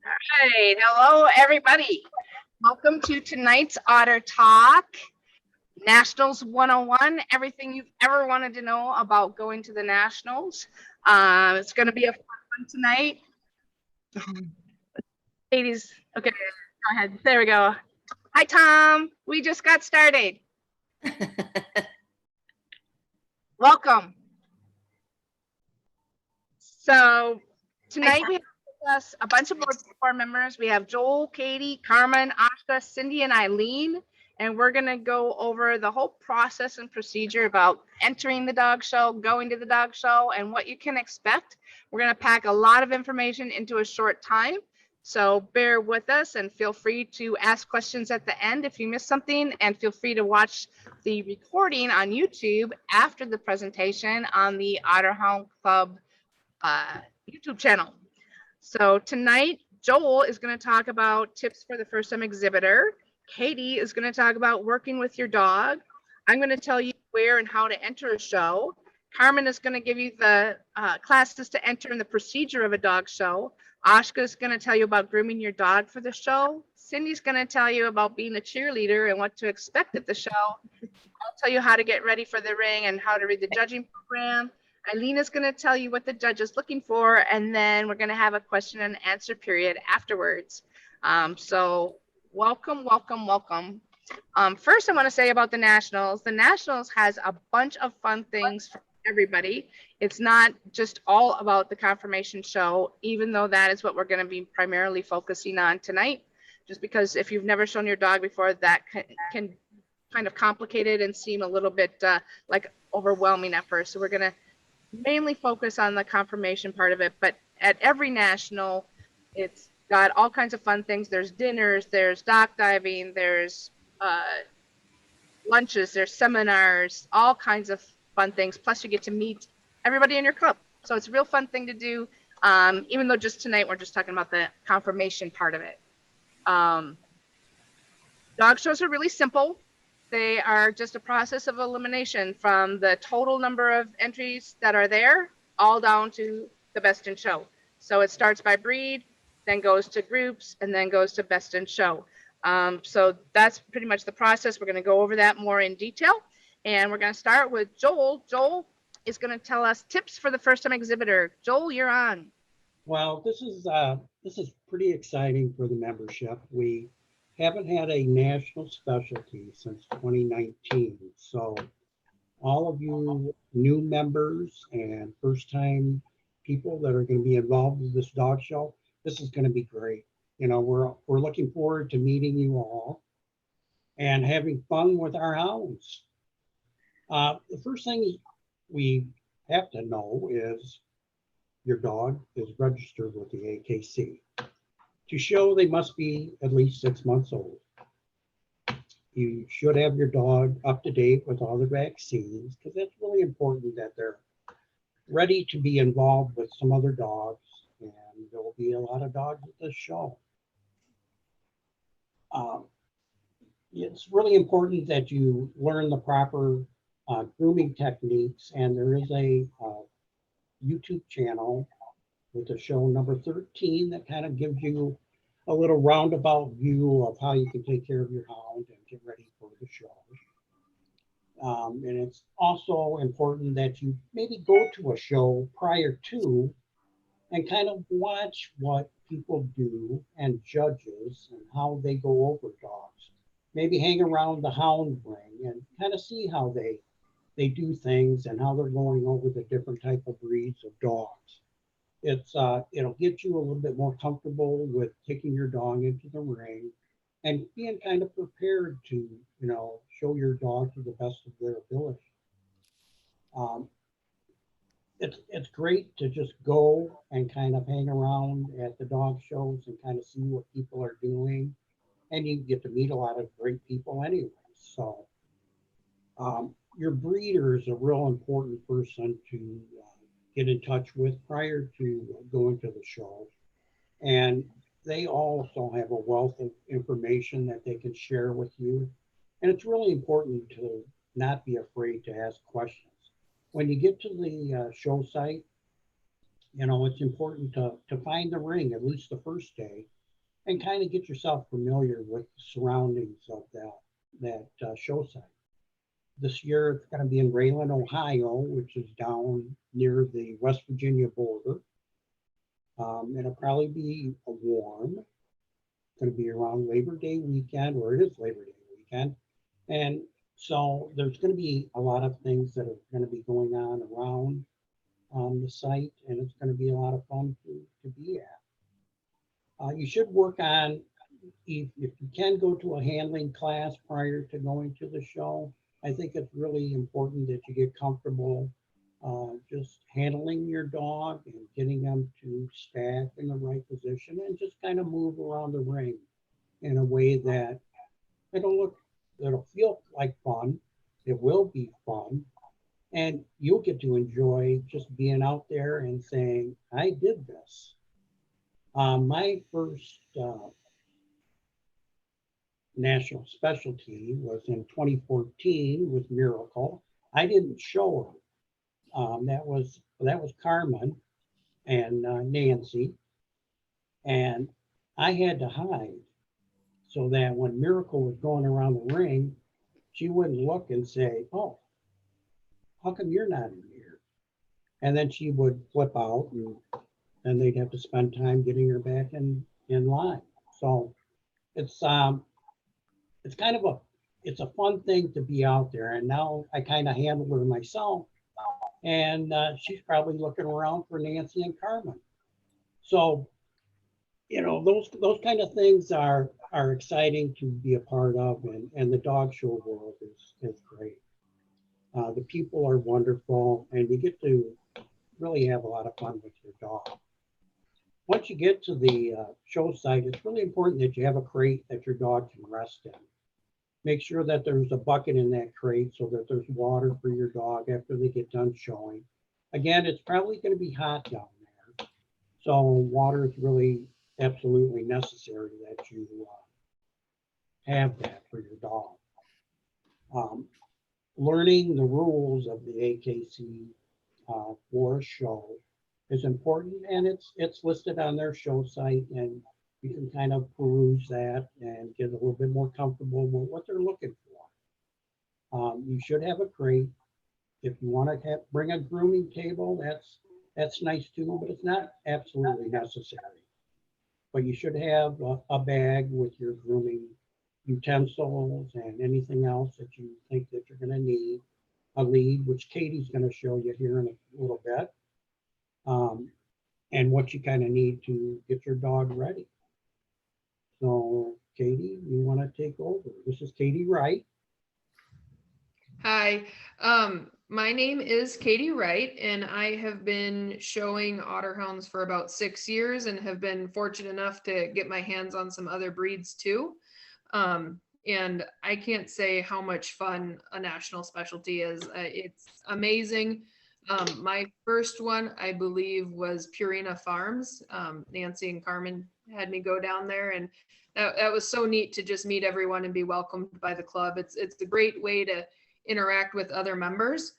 Right. Hello, everybody. Welcome to tonight's OtterTalk, Nationals 101, everything you've ever wanted to know about going to the Nationals. It's going to be a fun one tonight. Ladies, okay, go ahead. There we go. Hi, Tom. We just got started. Welcome. So tonight we have with us a bunch of board members. We have Joel, Katie, Carmen, Ashka, Cindy, and Eileen. And we're going to go over the whole process and procedure about entering the dog show, going to the dog show, and what you can expect. We're going to pack a lot of information into a short time. So bear with us and feel free to ask questions at the end if you missed something, and feel free to watch the recording on YouTube after the presentation on the Otterhound Club YouTube channel. So tonight, Joel is going to talk about tips for the first time exhibitor. Katie is going to talk about working with your dog. I'm going to tell you where and how to enter a show. Carmen is going to give you the classes to enter and the procedure of a dog show. Ashka is going to tell you about grooming your dog for the show. Cindy's going to tell you about being a cheerleader and what to expect at the show. I'll tell you how to get ready for the ring and how to read the judging program. Eileen is going to tell you what the judge is looking for, and then we're going to have a question and answer period afterwards. So welcome, welcome, welcome. First, I want to say about the Nationals. The Nationals has a bunch of fun things for everybody. It's not just all about the confirmation show, even though that is what we're going to be primarily focusing on tonight. Just because if you've never shown your dog before, that can kind of complicated and seem a little bit like overwhelming at first. So we're going to mainly focus on the confirmation part of it, but at every national, it's got all kinds of fun things. There's dinners, there's dock diving, there's lunches, there's seminars, all kinds of fun things. Plus you get to meet everybody in your club. So it's a real fun thing to do, even though just tonight we're just talking about the confirmation part of it. Dog shows are really simple. They are just a process of elimination from the total number of entries that are there, all down to the best in show. So it starts by breed, then goes to groups, and then goes to best in show. So that's pretty much the process. We're going to go over that more in detail. And we're going to start with Joel. Joel is going to tell us tips for the first time exhibitor. Joel, you're on. Well, this is pretty exciting for the membership. We haven't had a national specialty since 2019. So all of you new members and first time people that are going to be involved in this dog show, this is going to be great. You know, we're looking forward to meeting you all and having fun with our hounds. The first thing we have to know is your dog is registered with the AKC. To show, they must be at least 6 months old. You should have your dog up to date with all the vaccines, because that's really important that they're ready to be involved with some other dogs, and there will be a lot of dogs at this show. It's really important that you learn the proper grooming techniques, and there is a YouTube channel with the show number 13 that kind of gives you a little roundabout view of how you can take care of your hound and get ready for the show. And it's also important that you maybe go to a show prior to and kind of watch what people do and judges and how they go over dogs. Maybe hang around the hound ring and kind of see how they do things and how they're going over the different type of breeds of dogs. It'll get you a little bit more comfortable with taking your dog into the ring and being kind of prepared to, show your dog to the best of their ability. It's great to just go and kind of hang around at the dog shows and kind of see what people are doing, and you get to meet a lot of great people anyway. So your breeder is a real important person to get in touch with prior to going to the show. And they also have a wealth of information that they can share with you. And it's really important to not be afraid to ask questions. When you get to the show site, it's important to find the ring at least the first day and kind of get yourself familiar with the surroundings of that show site. This year it's going to be in Rayland, Ohio, which is down near the West Virginia border. It'll probably be a warm. It's going to be around Labor Day weekend, or it is Labor Day weekend. And so there's going to be a lot of things that are going to be going on around the site, and it's going to be a lot of fun to be at. You should work on, if you can go to a handling class prior to going to the show. I think it's really important that you get comfortable just handling your dog and getting them to stack in the right position and just kind of move around the ring in a way that it'll feel like fun. It will be fun. And you'll get to enjoy just being out there and saying, I did this. My first national specialty was in 2014 with Miracle. I didn't show her. That was Carmen and Nancy, and I had to hide so that when Miracle was going around the ring, she wouldn't look and say, "Oh, how come you're not in here?" And then she would flip out, and they'd have to spend time getting her back in line. So it's it's kind of a fun thing to be out there. And now I kind of handle her myself, and she's probably looking around for Nancy and Carmen. So those kind of things are exciting to be a part of, and the dog show world is great. The people are wonderful, and you get to really have a lot of fun with your dog. Once you get to the show site, it's really important that you have a crate that your dog can rest in. Make sure that there's a bucket in that crate so that there's water for your dog after they get done showing. Again, it's probably going to be hot down there, so water is really absolutely necessary that you have that for your dog. Um, Learning the rules of the AKC for a show is important, and it's listed on their show site, and you can kind of peruse that and get a little bit more comfortable with what they're looking for. You should have a crate. If you want to bring a grooming table, that's nice too, but it's not absolutely necessary. But you should have a bag with your grooming utensils and anything else that you think that you're going to need. A lead, which Katie's going to show you here in a little bit, and what you kind of need to get your dog ready. So, Katie, you want to take over? This is Katie Wright. Hi, my name is Katie Wright, and I have been showing Otterhounds for about 6 years and have been fortunate enough to get my hands on some other breeds too. And I can't say how much fun a national specialty is. It's amazing. My first one, I believe, was Purina Farms. Nancy and Carmen had me go down there, and that was so neat to just meet everyone and be welcomed by the club. It's a great way to interact with other members.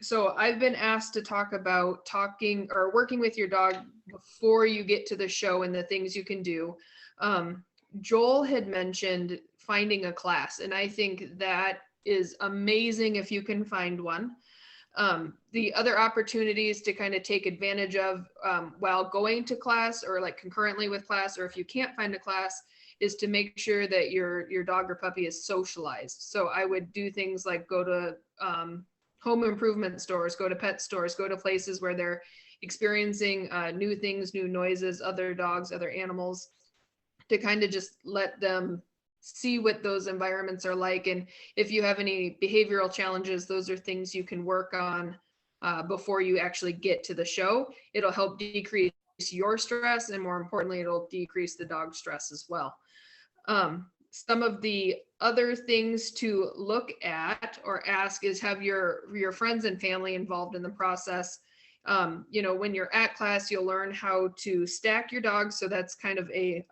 So I've been asked to talk about talking or working with your dog before you get to the show and the things you can do. Joel had mentioned finding a class, and I think that is amazing if you can find one. The other opportunities to kind of take advantage of while going to class or like concurrently with class, or if you can't find a class, is to make sure that your dog or puppy is socialized. So I would do things like go to home improvement stores, go to pet stores, go to places where they're experiencing new things, new noises, other dogs, other animals, to kind of just let them see what those environments are like. And if you have any behavioral challenges, those are things you can work on before you actually get to the show. It'll help decrease your stress, and more importantly, it'll decrease the dog's stress as well. Some of the other things to look at or ask is have your friends and family involved in the process. When you're at class, you'll learn how to stack your dog. So that's kind of a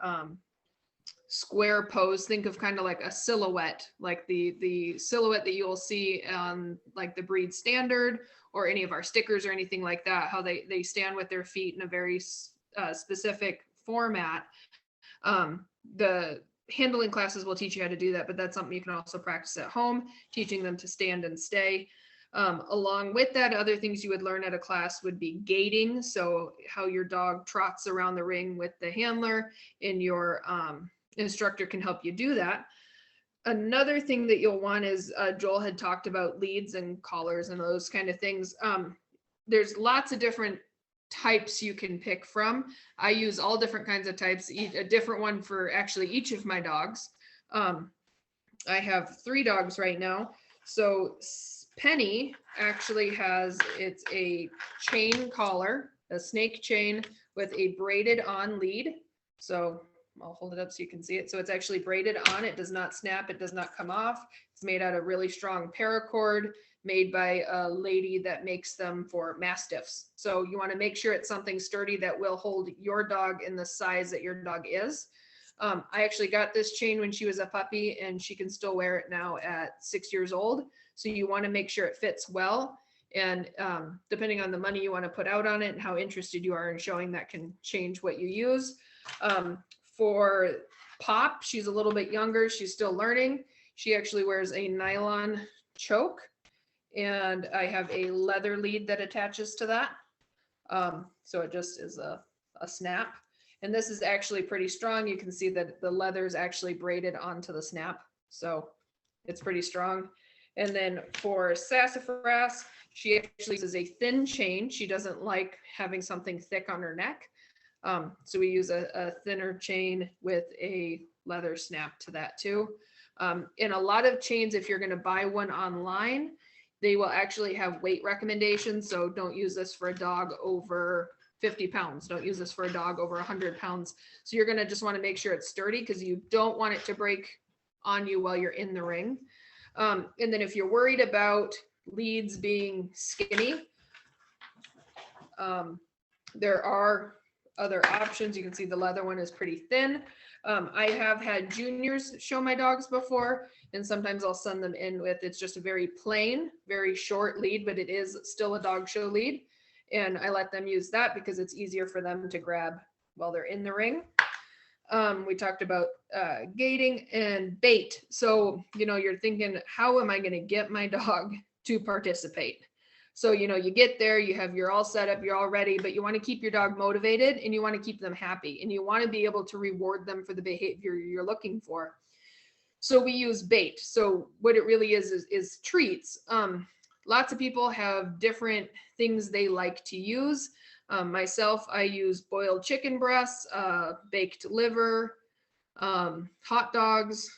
square pose. Think of kind of like a silhouette, like the silhouette that you'll see on like the breed standard or any of our stickers or anything like that, how they stand with their feet in a very specific format. The handling classes will teach you how to do that, but that's something you can also practice at home, teaching them to stand and stay. Along with that, other things you would learn at a class would be gaiting. So how your dog trots around the ring with the handler, and your instructor can help you do that. Another thing that you'll want is Joel had talked about leads and collars and those kind of things. There's lots of different types you can pick from. I use all different kinds of types, a different one for actually each of my dogs. I have 3 dogs right now. So Penny actually it's a chain collar, a snake chain with a braided on lead. So I'll hold it up so you can see it. So it's actually braided on. It does not snap. It does not come off. It's made out of really strong paracord, made by a lady that makes them for mastiffs. So you want to make sure it's something sturdy that will hold your dog in the size that your dog is. I actually got this chain when she was a puppy, and she can still wear it now at 6 years old. So you want to make sure it fits well. And depending on the money you want to put out on it and how interested you are in showing, that can change what you use. For Pop, she's a little bit younger. She's still learning. She actually wears a nylon choke, and I have a leather lead that attaches to that. So it just is a snap. And this is actually pretty strong. You can see that the leather is actually braided onto the snap. So it's pretty strong. And then for Sassafras, she actually uses a thin chain. She doesn't like having something thick on her neck. So we use a thinner chain with a leather snap to that too. In a lot of chains, if you're going to buy one online, they will actually have weight recommendations. So don't use this for a dog over 50 pounds. Don't use this for a dog over 100 pounds. So you're going to just want to make sure it's sturdy, because you don't want it to break on you while you're in the ring. And then if you're worried about leads being skinny, there are other options. You can see the leather one is pretty thin. I have had juniors show my dogs before, and sometimes I'll send them in with, it's just a very plain, very short lead, but it is still a dog show lead. And I let them use that because it's easier for them to grab while they're in the ring. We talked about gating and bait. So, you're thinking, how am I going to get my dog to participate? So, you get there, you're all set up, you're all ready, but you want to keep your dog motivated, and you want to keep them happy, and you want to be able to reward them for the behavior you're looking for. So we use bait. So what it really is treats. Lots of people have different things they like to use. Myself, I use boiled chicken breasts, baked liver, hot dogs,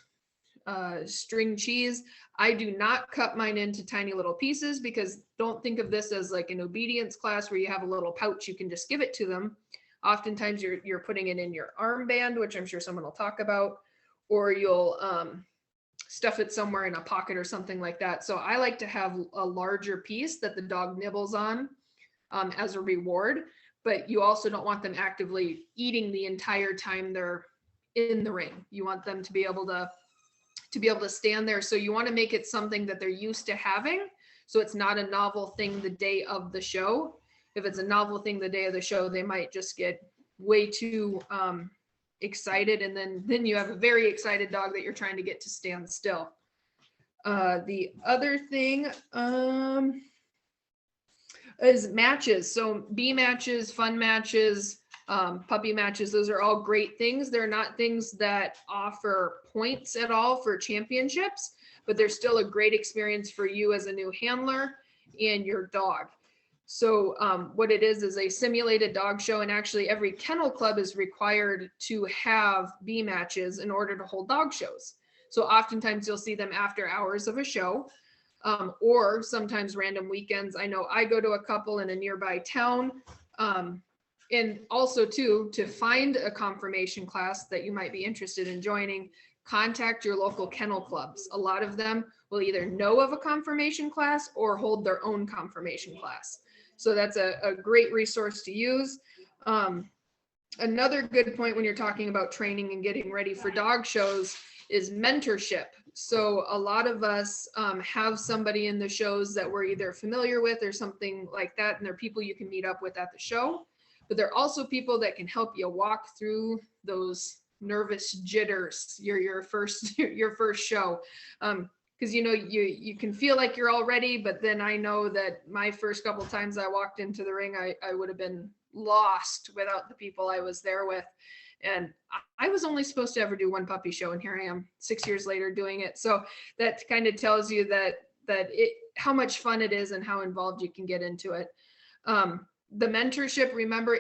string cheese. I do not cut mine into tiny little pieces, because don't think of this as like an obedience class where you have a little pouch, you can just give it to them. Oftentimes you're putting it in your armband, which I'm sure someone will talk about, or you'll stuff it somewhere in a pocket or something like that. So I like to have a larger piece that the dog nibbles on as a reward, but you also don't want them actively eating the entire time they're in the ring. You want them to be able to stand there. So you want to make it something that they're used to having. So it's not a novel thing the day of the show. If it's a novel thing the day of the show, they might just get way too excited. And then you have a very excited dog that you're trying to get to stand still. The other thing is matches. So bee matches, fun matches, puppy matches, those are all great things. They're not things that offer points at all for championships, but they're still a great experience for you as a new handler and your dog. So what it is a simulated dog show, and actually every kennel club is required to have bee matches in order to hold dog shows. So oftentimes you'll see them after hours of a show, or sometimes random weekends. I know I go to a couple in a nearby town. And also too, to find a conformation class that you might be interested in joining, contact your local kennel clubs. A lot of them will either know of a conformation class or hold their own conformation class. So that's a great resource to use. Another good point when you're talking about training and getting ready for dog shows is mentorship. So a lot of us have somebody in the shows that we're either familiar with or something like that, and they're people you can meet up with at the show. But there are also people that can help you walk through those nervous jitters your first your first show. Because you can feel like you're all ready, but then I know that my first couple times I walked into the ring, I would have been lost without the people I was there with. And I was only supposed to ever do one puppy show, and here I am 6 years later doing it. So that kind of tells you that how much fun it is and how involved you can get into it. The mentorship, remember,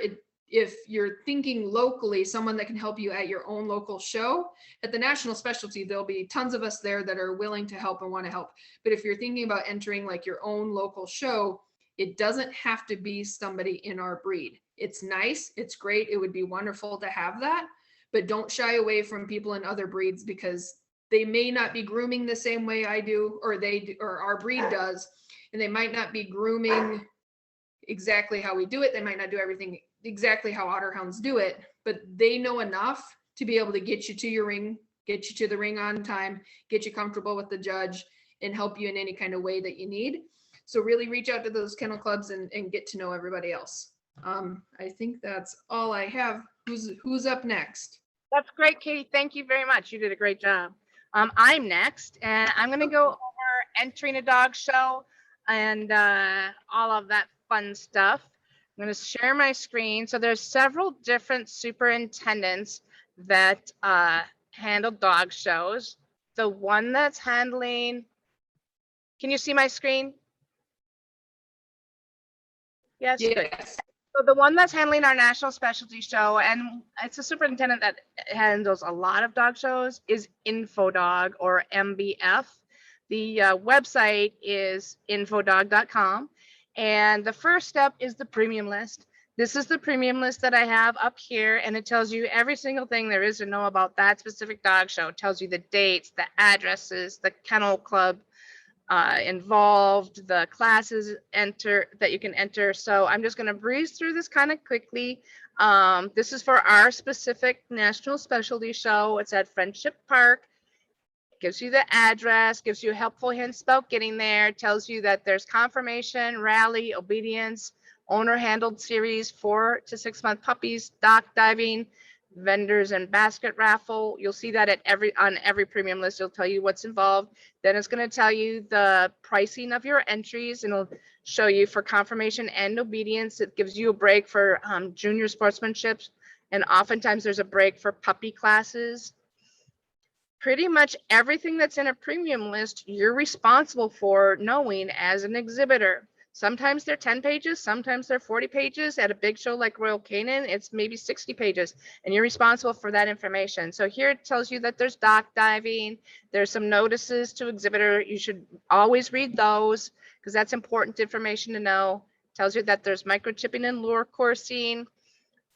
if you're thinking locally, someone that can help you at your own local show, at the national specialty, there'll be tons of us there that are willing to help and want to help. But if you're thinking about entering like your own local show, it doesn't have to be somebody in our breed. It's nice, it's great, it would be wonderful to have that, but don't shy away from people in other breeds, because they may not be grooming the same way I do, or they do, or our breed does, and they might not be grooming exactly how we do it. They might not do everything exactly how Otterhounds do it, but they know enough to be able to get you to your ring, get you to the ring on time, get you comfortable with the judge, and help you in any kind of way that you need. So really reach out to those kennel clubs and get to know everybody else. I think that's all I have. Who's up next? That's great, Katie. Thank you very much. You did a great job. I'm next, and I'm going to go over entering a dog show and all of that fun stuff. I'm going to share my screen. So there's several different superintendents that handle dog shows. The one that's handling, can you see my screen? Yes, good. Yes. So the one that's handling our national specialty show, and it's a superintendent that handles a lot of dog shows, is InfoDog, or MBF. The website is infodog.com. And the first step is the premium list. This is the premium list that I have up here, and it tells you every single thing there is to know about that specific dog show. It tells you the dates, the addresses, the kennel club involved, the classes that you can enter. So I'm just going to breeze through this kind of quickly. This is for our specific national specialty show. It's at Friendship Park. It gives you the address, gives you helpful hints about getting there, tells you that there's confirmation, rally, obedience, owner handled series, 4 to 6 month puppies, dock diving, vendors and basket raffle. You'll see that on every premium list. It'll tell you what's involved. Then it's going to tell you the pricing of your entries, and it'll show you for confirmation and obedience. It gives you a break for junior sportsmanship, and oftentimes there's a break for puppy classes. Pretty much everything that's in a premium list, you're responsible for knowing as an exhibitor. Sometimes they're 10 pages, sometimes they're 40 pages. At a big show like Royal Canin, it's maybe 60 pages, and you're responsible for that information. So here it tells you that there's dock diving, there's some notices to exhibitor. You should always read those because that's important information to know. It tells you that there's microchipping and lure coursing,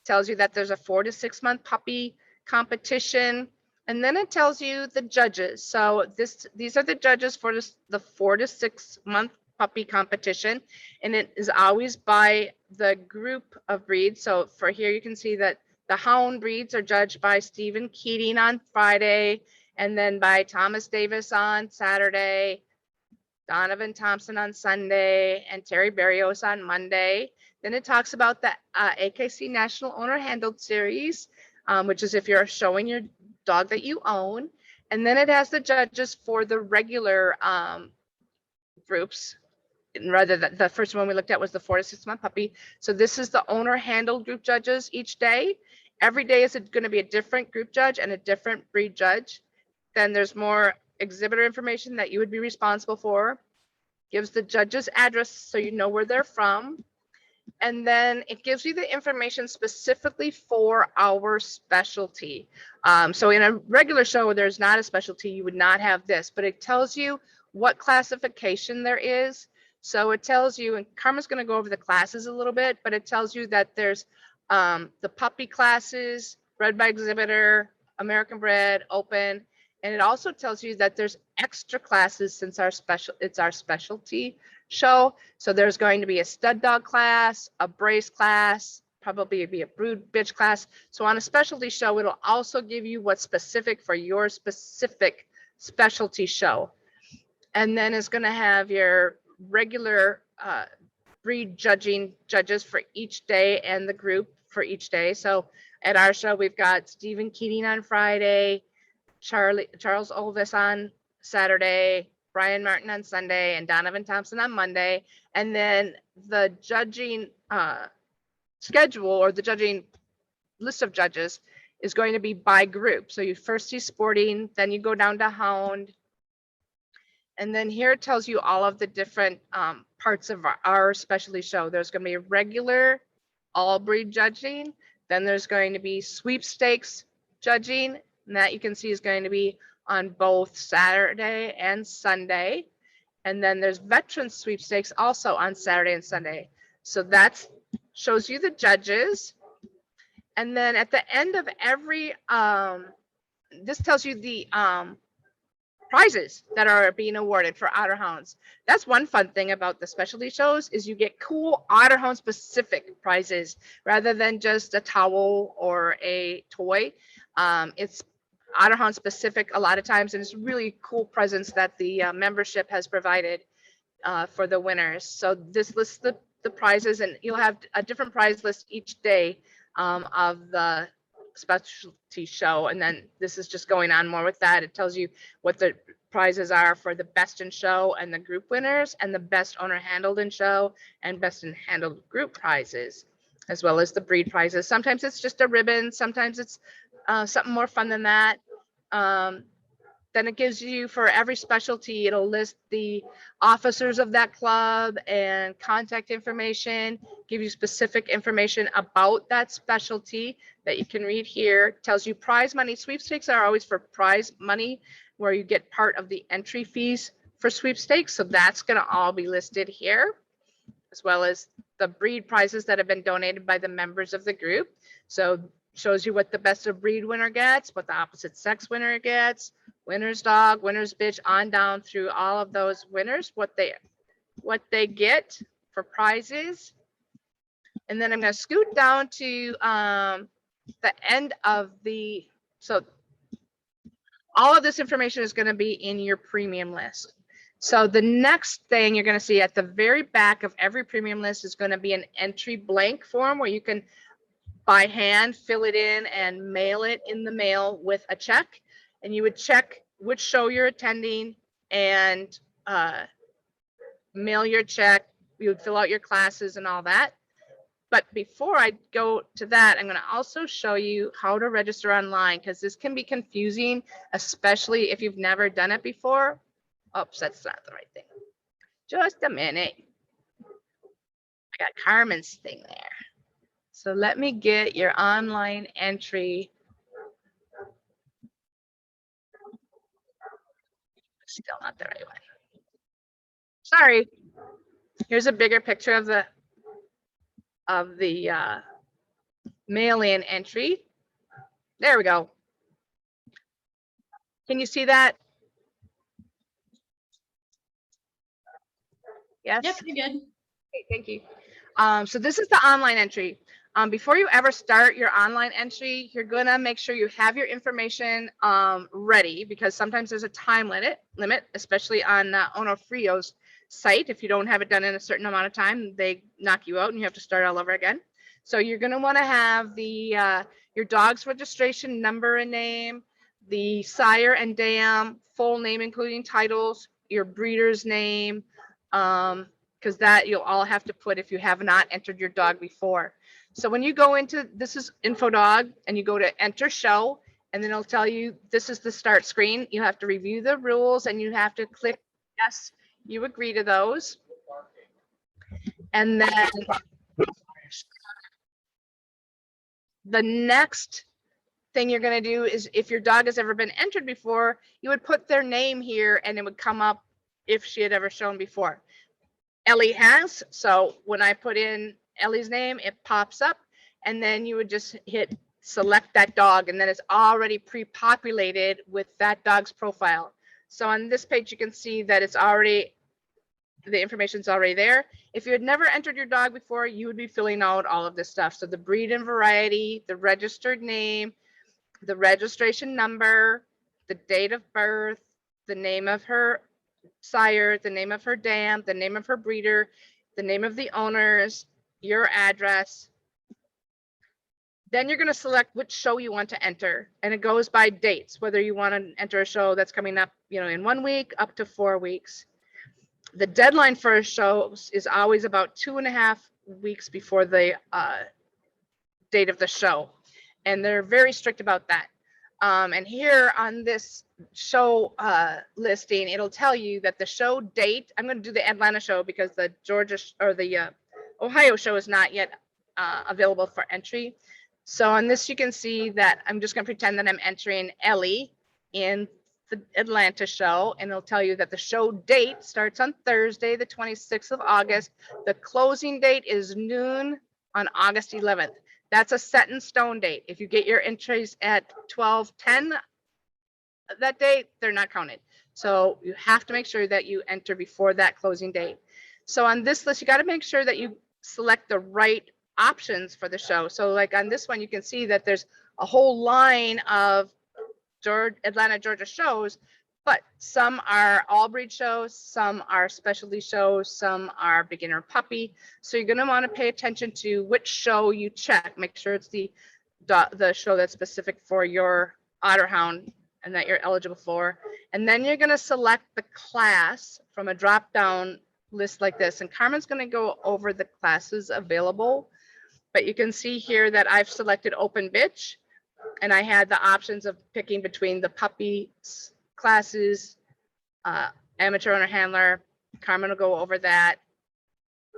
tells you that there's a 4 to 6 month puppy competition. And then it tells you the judges. So these are the judges for the 4 to 6 month puppy competition, and it is always by the group of breeds. So for here you can see that the hound breeds are judged by Stephen Keating on Friday, and then by Thomas Davis on Saturday, Donovan Thompson on Sunday, and Terry Barrios on Monday. Then it talks about the AKC National Owner Handled Series, which is if you're showing your dog that you own. And then it has the judges for the regular groups. And rather, the first one we looked at was the 4 to 6 month puppy. So this is the owner handled group judges each day. Every day is going to be a different group judge and a different breed judge. Then there's more exhibitor information that you would be responsible for. Gives the judge's address so you know where they're from. And then it gives you the information specifically for our specialty. So in a regular show where there's not a specialty, you would not have this, but it tells you what classification there is. So it tells you, and Karma's going to go over the classes a little bit, but it tells you that there's the puppy classes, bred by exhibitor, American bred, open, and it also tells you that there's extra classes since it's our specialty show. So there's going to be a stud dog class, a brace class, probably be a brood bitch class. So on a specialty show, it'll also give you what's specific for your specific specialty show. And then it's going to have your regular breed judging judges for each day and the group for each day. So At our show, we've got Stephen Keating on Friday, Charles Olvis on Saturday, Brian Martin on Sunday, and Donovan Thompson on Monday. And then the judging schedule, or the judging list of judges, is going to be by group. So you first see sporting, then you go down to hound. And then here it tells you all of the different parts of our specialty show. There's going to be regular all breed judging. Then there's going to be sweepstakes judging, and that you can see is going to be on both Saturday and Sunday. And then there's veteran sweepstakes also on Saturday and Sunday. So that shows you the judges. And then at the end of every, this tells you the prizes that are being awarded for Otterhounds. That's one fun thing about the specialty shows, is you get cool Otterhound specific prizes rather than just a towel or a toy. It's Otterhound specific a lot of times, and it's really cool presents that the membership has provided for the winners. So this lists the prizes, and you'll have a different prize list each day of the specialty show. And then this is just going on more with that. It tells you what the prizes are for the best in show and the group winners, and the best owner handled in show and best in handled group prizes, as well as the breed prizes. Sometimes it's just a ribbon, sometimes it's something more fun than that. Then it gives you, for every specialty, it'll list the officers of that club and contact information, give you specific information about that specialty that you can read here. It tells you prize money. Sweepstakes are always for prize money, where you get part of the entry fees for sweepstakes. So that's going to all be listed here, as well as the breed prizes that have been donated by the members of the group. So shows you what the best of breed winner gets, what the opposite sex winner gets, winner's dog, winner's bitch, on down through all of those winners, what they get for prizes. And then I'm going to scoot down to the end of the, so all of this information is going to be in your premium list. So the next thing you're going to see at the very back of every premium list is going to be an entry blank form, where you can by hand fill it in and mail it in the mail with a check. And you would check which show you're attending and mail your check. You would fill out your classes and all that. But before I go to that, I'm going to also show you how to register online, because this can be confusing, especially if you've never done it before. Oops, that's not the right thing. Just a minute. I got Carmen's thing there. So let me get your online entry. Still not the right one. Sorry. Here's a bigger picture of the mail-in entry. There we go. Can you see that? Yes. Yep, you're good. Okay, thank you. So this is the online entry. Before you ever start your online entry, you're gonna make sure you have your information ready, because sometimes there's a time limit, especially on Onofrio's site. If you don't have it done in a certain amount of time, they knock you out and you have to start all over again. So you're gonna want to have the your dog's registration number and name, the sire and dam full name including titles, your breeder's name, because that you'll all have to put if you have not entered your dog before. So when you go into, this is info dog, and you go to enter show, and then it'll tell you this is the start screen. You have to review the rules, and you have to click yes, you agree to those. And then the next thing you're going to do is, if your dog has ever been entered before, you would put their name here, and it would come up if she had ever shown before. Ellie has, so when I put in Ellie's name, it pops up, and then you would just hit select that dog, and then it's already pre-populated with that dog's profile. So on this page, you can see that it's already, the information's already there. If you had never entered your dog before, you would be filling out all of this stuff. So the breed and variety, the registered name, the registration number, the date of birth, the name of her sire, the name of her dam, the name of her breeder, the name of the owners, your address, Then you're going to select which show you want to enter, and it goes by dates, whether you want to enter a show that's coming up, in 1 week up to 4 weeks. The deadline for a show is always about 2.5 weeks before the date of the show, and they're very strict about that. And here on this show listing, it'll tell you that the show date, I'm going to do the Atlanta show because the Georgia or the Ohio show is not yet available for entry. So on this, you can see that I'm just going to pretend that I'm entering Ellie in the Atlanta show, and it'll tell you that the show date starts on Thursday, the 26th of August. The closing date is noon on August 11th. That's a set in stone date. If you get your entries at 12:10 that day, they're not counted. So you have to make sure that you enter before that closing date. So on this list, you got to make sure that you select the right options for the show. So like on this one, you can see that there's a whole line of Atlanta, Georgia shows, but some are all breed shows, some are specialty shows, some are beginner puppy. So you're going to want to pay attention to which show you check. Make sure it's the show that's specific for your Otterhound and that you're eligible for. And then you're going to select the class from a drop down list like this. And Carmen's going to go over the classes available. But you can see here that I've selected open bitch, and I had the options of picking between the puppy classes, amateur owner handler. Carmen will go over that.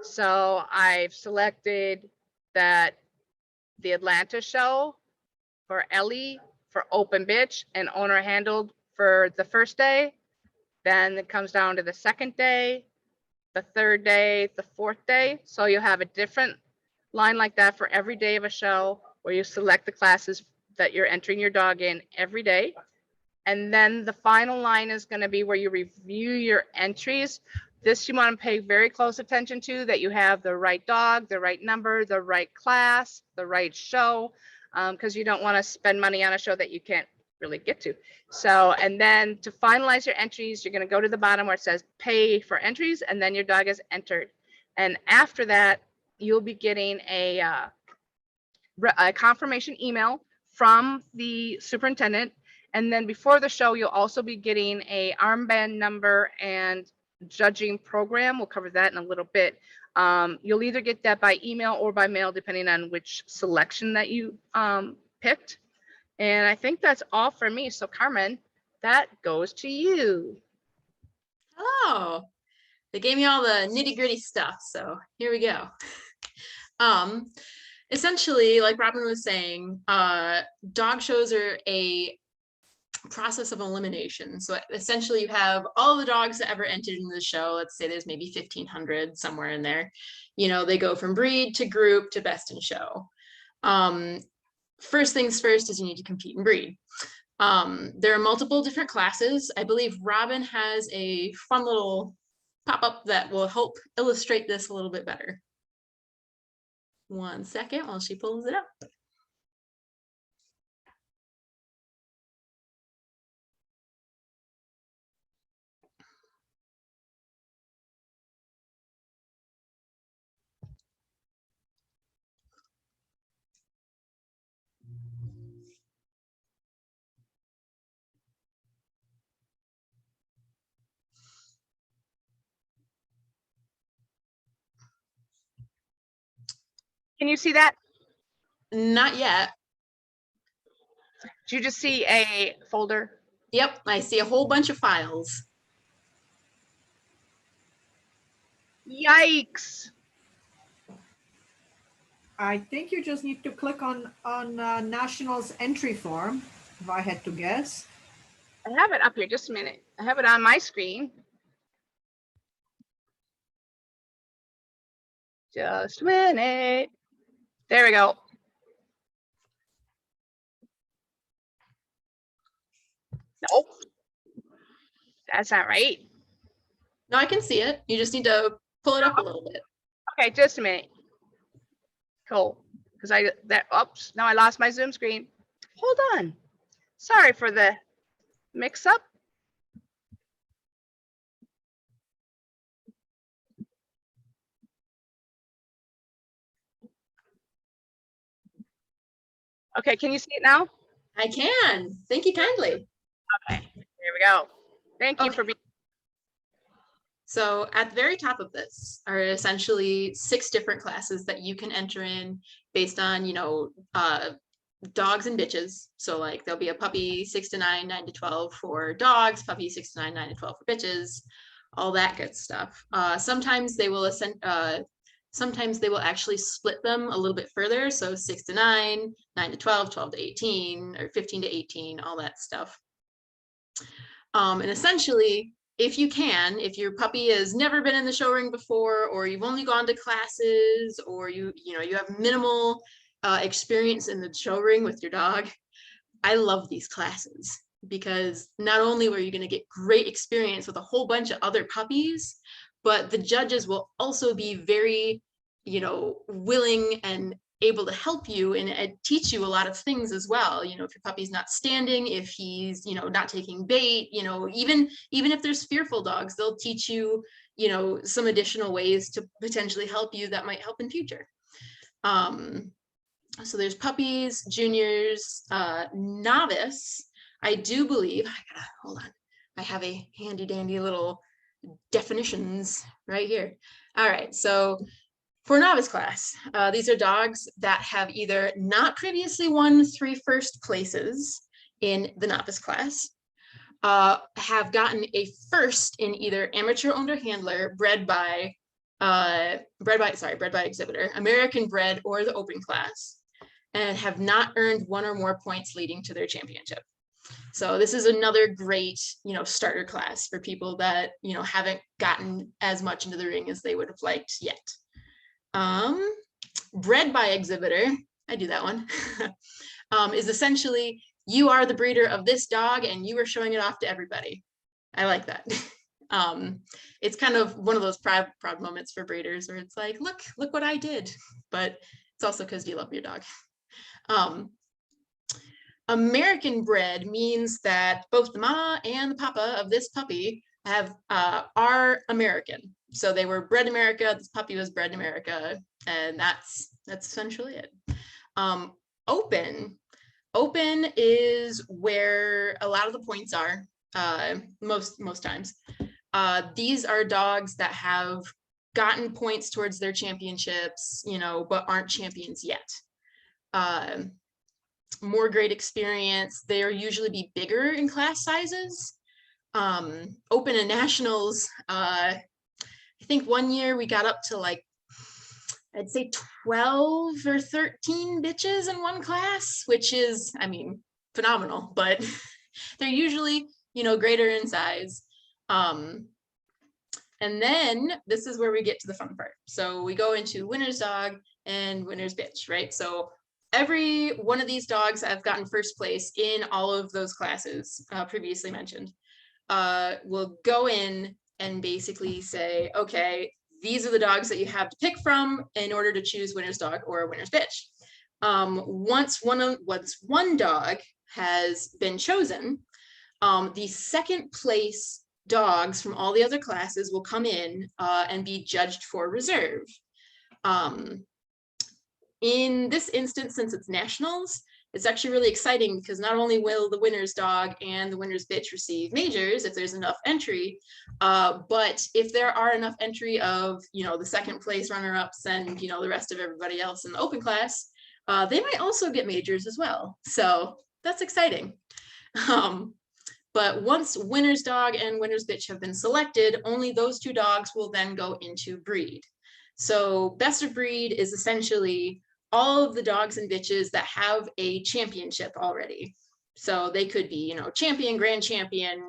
So I've selected that the Atlanta show for Ellie for open bitch and owner handled for the first day. Then it comes down to the second day, the third day, the fourth day. So you'll have a different line like that for every day of a show where you select the classes that you're entering your dog in every day. And then the final line is going to be where you review your entries. This you want to pay very close attention to, that you have the right dog, the right number, the right class, the right show, because you don't want to spend money on a show that you can't really get to. So, and then to finalize your entries, you're going to go to the bottom where it says pay for entries, and then your dog is entered. And after that, you'll be getting a confirmation email from the superintendent. And then before the show, you'll also be getting a armband number and judging program. We'll cover that in a little bit. You'll either get that by email or by mail, depending on which selection that you picked. And I think that's all for me. So Carmen, that goes to you. Hello. They gave me all the nitty-gritty stuff, so here we go. Essentially, like Robin was saying, dog shows are a process of elimination. So essentially you have all the dogs that ever entered into the show. Let's say there's maybe 1,500 somewhere in there. They go from breed to group to best in show. First things first is you need to compete in breed. There are multiple different classes. I believe Robin has a fun little pop-up that will help illustrate this a little bit better. 1 second while she pulls it up. Can you see that? Not yet. Did you just see a folder? Yep, I see a whole bunch of files. Yikes. I think you just need to click on National's entry form, if I had to guess. I have it up here. Just a minute. I have it on my screen. Just a minute. There we go. Nope. That's not right. No, I can see it. You just need to pull it up a little bit. Okay, just a minute. Cool. Because oops, now I lost my Zoom screen. Hold on. Sorry for the mix up. Okay, can you see it now? I can. Thank you kindly. Okay, here we go. Thank you Okay. for being. So at the very top of this are essentially 6 different classes that you can enter in based on, dogs and bitches. So like there'll be a puppy 6 to 9, 9 to 12 for dogs, puppy 6 to 9, 9 to 12 for bitches, all that good stuff. Sometimes they will sometimes they will actually split them a little bit further. So 6 to 9, 9 to 12, 12 to 18, or 15 to 18, all that stuff. And essentially, if you can, if your puppy has never been in the show ring before, or you've only gone to classes, or you have minimal experience in the show ring with your dog, I love these classes because not only were you going to get great experience with a whole bunch of other puppies, but the judges will also be very, willing and able to help you and teach you a lot of things as well. If your puppy's not standing, if he's, not taking bait, even if there's fearful dogs, they'll teach you, some additional ways to potentially help you that might help in future. So there's puppies, juniors, novice. I do believe, hold on. I have a handy dandy little definitions right here. All right, so for novice class, these are dogs that have either not previously won 3 first places in the novice class, have gotten a first in either amateur owner handler, bred by exhibitor, American bred, or the open class, and have not earned 1 or more points leading to their championship. So this is another great, starter class for people that, haven't gotten as much into the ring as they would have liked yet. Bred by exhibitor, I do that one, is essentially you are the breeder of this dog and you are showing it off to everybody. I like that. It's kind of one of those proud moments for breeders where it's like, look what I did, but it's also because you love your dog. American bred means that both the mama and the papa of this puppy are American. So they were bred in America, this puppy was bred in America, and that's essentially it. Open is where a lot of the points are, most times. These are dogs that have gotten points towards their championships, but aren't champions yet. More great experience. They'll usually be bigger in class sizes. Open and nationals, I think one year we got up to like, I'd say 12 or 13 bitches in one class, which is, phenomenal, but they're usually, greater in size. And then this is where we get to the fun part. So we go into winner's dog and winner's bitch, right? So every one of these dogs have gotten first place in all of those classes previously mentioned. Will go in and basically say, okay, these are the dogs that you have to pick from in order to choose winner's dog or winner's bitch. Once one dog has been chosen, the second place dogs from all the other classes will come in and be judged for reserve. In this instance, since it's nationals, it's actually really exciting because not only will the winner's dog and the winner's bitch receive majors if there's enough entry, but if there are enough entry of, the second place runner-ups and, the rest of everybody else in the open class, they might also get majors as well. So that's exciting. But once winner's dog and winner's bitch have been selected, only those 2 dogs will then go into breed. So best of breed is essentially all of the dogs and bitches that have a championship already. So they could be, champion, grand champion,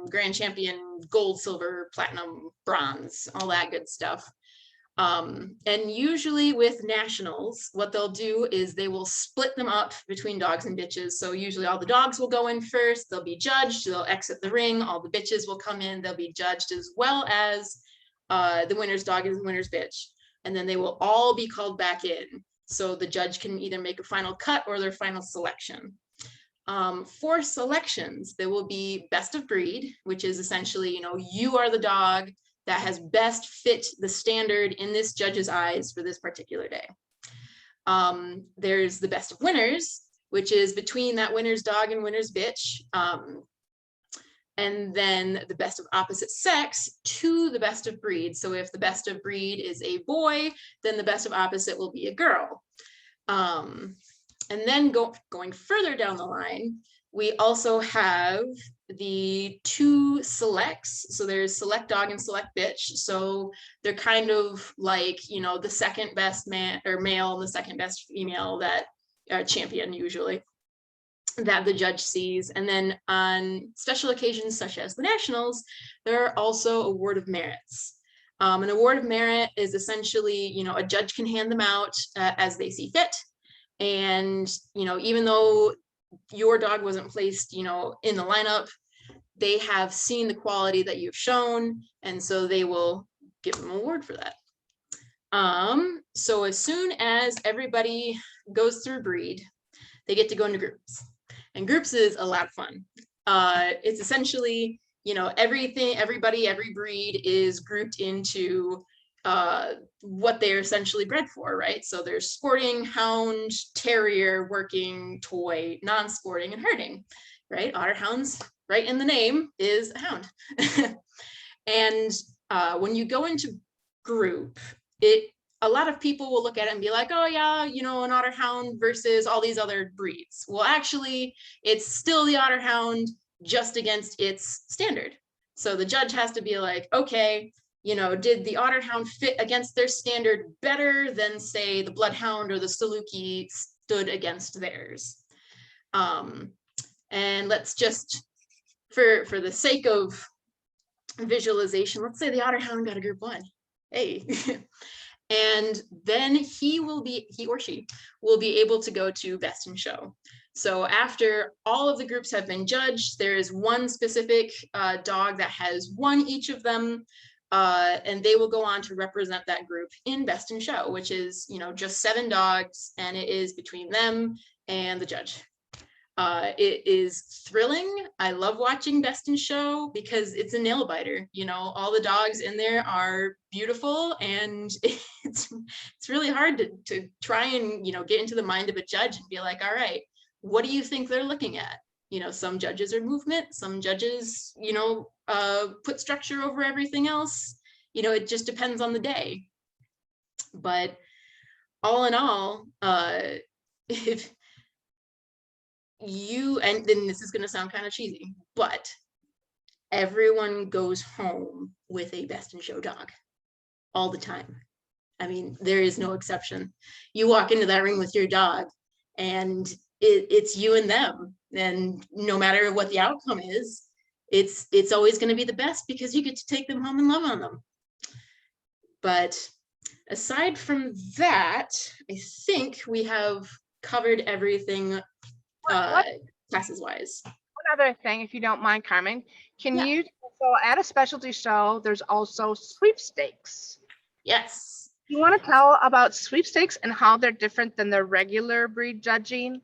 gold, silver, platinum, bronze, all that good stuff. And usually with nationals, what they'll do is they will split them up between dogs and bitches. So usually all the dogs will go in first, they'll be judged, they'll exit the ring, all the bitches will come in, they'll be judged, as well as the winner's dog and the winner's bitch. And then they will all be called back in. So the judge can either make a final cut or their final selection. For selections, there will be best of breed, which is essentially, you are the dog that has best fit the standard in this judge's eyes for this particular day. There's the best of winners, which is between that winner's dog and winner's bitch. And then the best of opposite sex to the best of breed. So if the best of breed is a boy, then the best of opposite will be a girl. And then going further down the line, we also have the 2 selects. So there's select dog and select bitch. So they're kind of like, you know, the second best man or male and the second best female that are champion usually, that the judge sees. And then on special occasions such as the nationals, there are also award of merits. An award of merit is essentially, you know, a judge can hand them out as they see fit. And, you know, even though your dog wasn't placed, you know, in the lineup, they have seen the quality that you've shown, and so they will give them an award for that. So as soon as everybody goes through breed, they get to go into groups. And groups is a lot of fun. It's essentially, you know, every breed is grouped into what they're essentially bred for, right? So there's sporting, hound, terrier, working, toy, non-sporting, and herding, right? Otterhounds, right in the name, is a hound. And when you go into group, a lot of people will look at it and be like, oh yeah, you know, an Otterhound versus all these other breeds. Well, actually, it's still the Otterhound just against its standard. So the judge has to be like, okay, you know, did the Otterhound fit against their standard better than, say, the Bloodhound or the Saluki stood against theirs? And let's just, for the sake of visualization, let's say the Otterhound got a group 1. Hey. And then he or she will be able to go to best in show. So after all of the groups have been judged, there is one specific dog that has won each of them, and they will go on to represent that group in best in show, which is, you know, just 7 dogs, and it is between them and the judge. It is thrilling. I love watching best in show because it's a nail biter. You know, all the dogs in there are beautiful, and it's really hard to try and, you know, get into the mind of a judge and be like, all right, what do you think they're looking at? You know, some judges are movement, some judges, you know, put structure over everything else. You know, it just depends on the day. But all in all, if you, and then this is going to sound kind of cheesy, but everyone goes home with a best in show dog all the time. I mean, there is no exception. You walk into that ring with your dog and it's you and them, and no matter what the outcome is, it's always going to be the best because you get to take them home and love on them. But aside from that, I think we have covered everything classes wise. One other thing, if you don't mind, Carmen, can Yeah. you, so at a specialty show, there's also sweepstakes. Yes. You want to tell about sweepstakes and how they're different than the regular breed judging?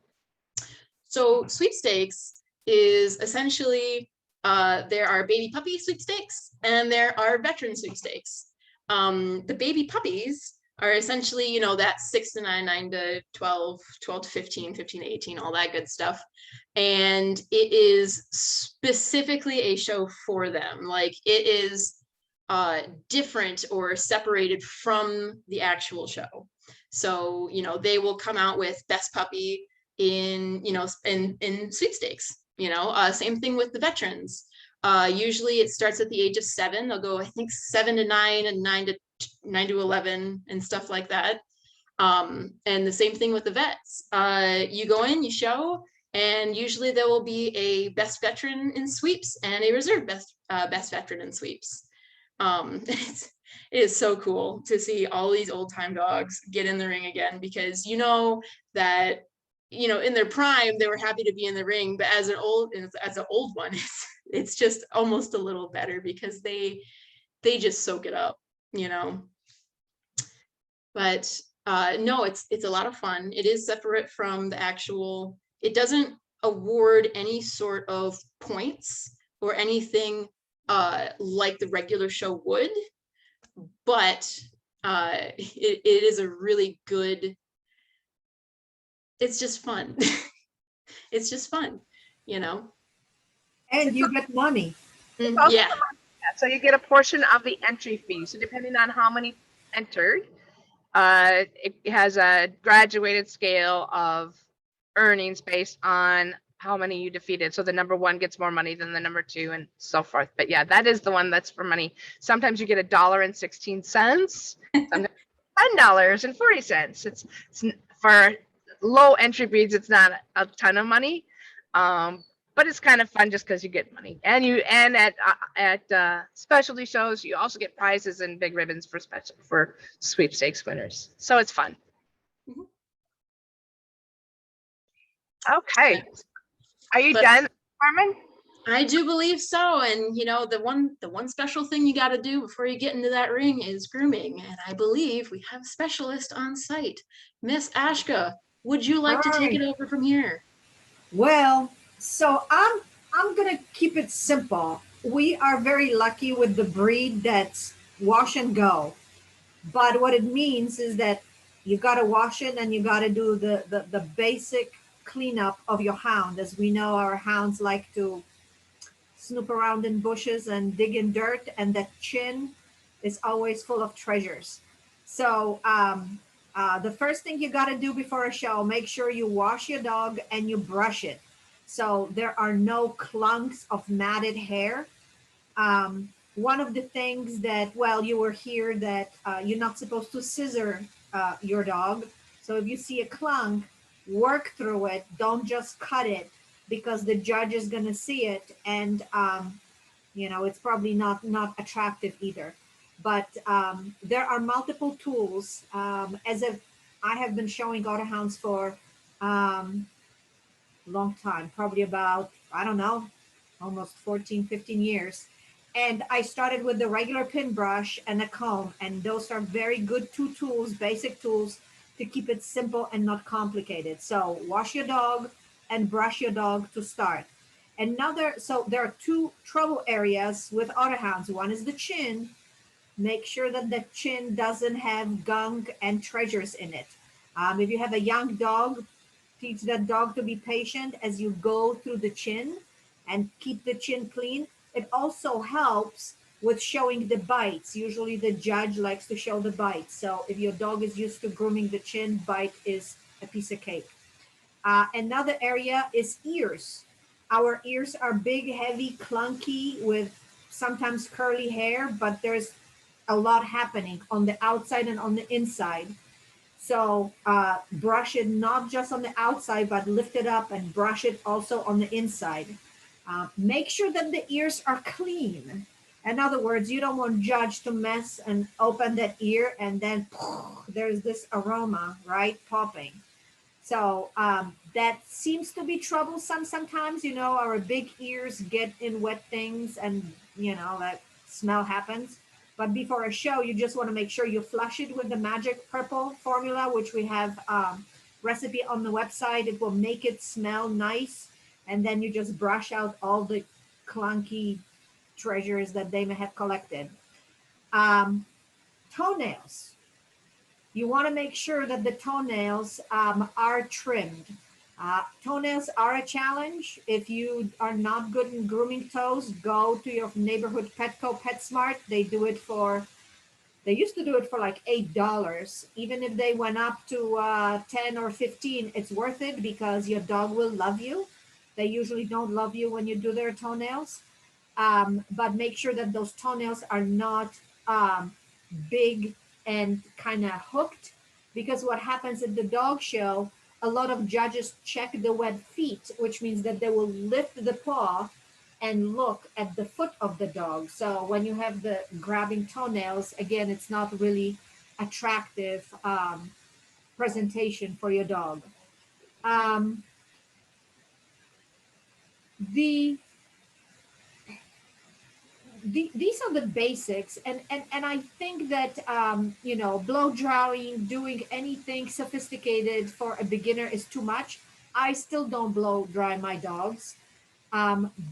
So sweepstakes is essentially, there are baby puppy sweepstakes and there are veteran sweepstakes. The baby puppies are essentially, you know, that 6 to 9, 9 to 12, 12 to 15, 15 to 18, all that good stuff. And it is specifically a show for them. Like, it is different or separated from the actual show. So, you know, they will come out with best puppy in, you know, in sweepstakes, you know, same thing with the veterans. Usually it starts at the age of 7. They'll go, I think, 7 to 9 and 9 to 11 and stuff like that. And the same thing with the vets. You go in, you show, and usually there will be a best veteran in sweeps and a reserve best veteran in sweeps. It is so cool to see all these old time dogs get in the ring again, because you know that, you know, in their prime they were happy to be in the ring, but as an old one, it's just almost a little better because they just soak it up, you know. But no, it's a lot of fun. It is separate from the actual, it doesn't award any sort of points or anything like the regular show would, but it is a really good, it's just fun. it's just fun, you know? And you get money. Also, Yeah. so you get a portion of the entry fee. So depending on how many entered, it has a graduated scale of earnings based on how many you defeated. So the number one gets more money than the number two and so forth. But yeah, that is the one that's for money. Sometimes you get $1.16, sometimes $10.40. It's for low entry breeds, it's not a ton of money. But it's kind of fun just because you get money, and at specialty shows you also get prizes and big ribbons for sweepstakes winners. So it's fun. Mhm. Okay, are you But- done, Carmen? I do believe so. And you know, the one special thing you got to do before you get into that ring is grooming. And I believe we have a specialist on site. Miss Ashka, would you like to take it Hi. over from here? Well, so I'm gonna keep it simple. We are very lucky with the breed that's wash and go. But what it means is that you gotta wash it and you gotta do the basic cleanup of your hound. As we know, our hounds like to snoop around in bushes and dig in dirt, and that chin is always full of treasures. So the first thing you got to do before a show, make sure you wash your dog and you brush it, so there are no clumps of matted hair. One of the things that, well, you were here that you're not supposed to scissor your dog. So if you see a clunk, work through it. Don't just cut it, because the judge is going to see it, and it's probably not attractive either. But there are multiple tools. As if I have been showing Otterhounds for um, long time, probably about, I don't know, almost 14, 15 years. And I started with the regular pin brush and a comb, and those are very good two tools, basic tools to keep it simple and not complicated. So wash your dog and brush your dog to start. So there are two trouble areas with Otterhounds. One is the chin. Make sure that the chin doesn't have gunk and treasures in it. If you have a young dog, teach that dog to be patient as you go through the chin and keep the chin clean. It also helps with showing the bites. Usually the judge likes to show the bites. So if your dog is used to grooming the chin, bite is a piece of cake. Another area is ears. Our ears are big, heavy, clunky with sometimes curly hair, but there's a lot happening on the outside and on the inside. So brush it not just on the outside, but lift it up and brush it also on the inside. Make sure that the ears are clean. In other words, you don't want judge to mess and open that ear and then there's this aroma, right, popping. So that seems to be troublesome sometimes. Our big ears get in wet things and, that smell happens. But before a show, you just want to make sure you flush it with the magic purple formula, which we have recipe on the website. It will make it smell nice. And then you just brush out all the clunky treasures that they may have collected. Toenails. You want to make sure that the toenails are trimmed. Toenails are a challenge. If you are not good in grooming toes, go to your neighborhood Petco, PetSmart. They used to do it for like $8. Even if they went up to 10 or 15, it's worth it because your dog will love you. They usually don't love you when you do their toenails. But make sure that those toenails are not big and kind of hooked, because what happens at the dog show, a lot of judges check the wet feet, which means that they will lift the paw and look at the foot of the dog. So when you have the grabbing toenails, again, it's not really attractive presentation for your dog. The these are the basics, and I think that blow drying, doing anything sophisticated for a beginner is too much. I still don't blow dry my dogs,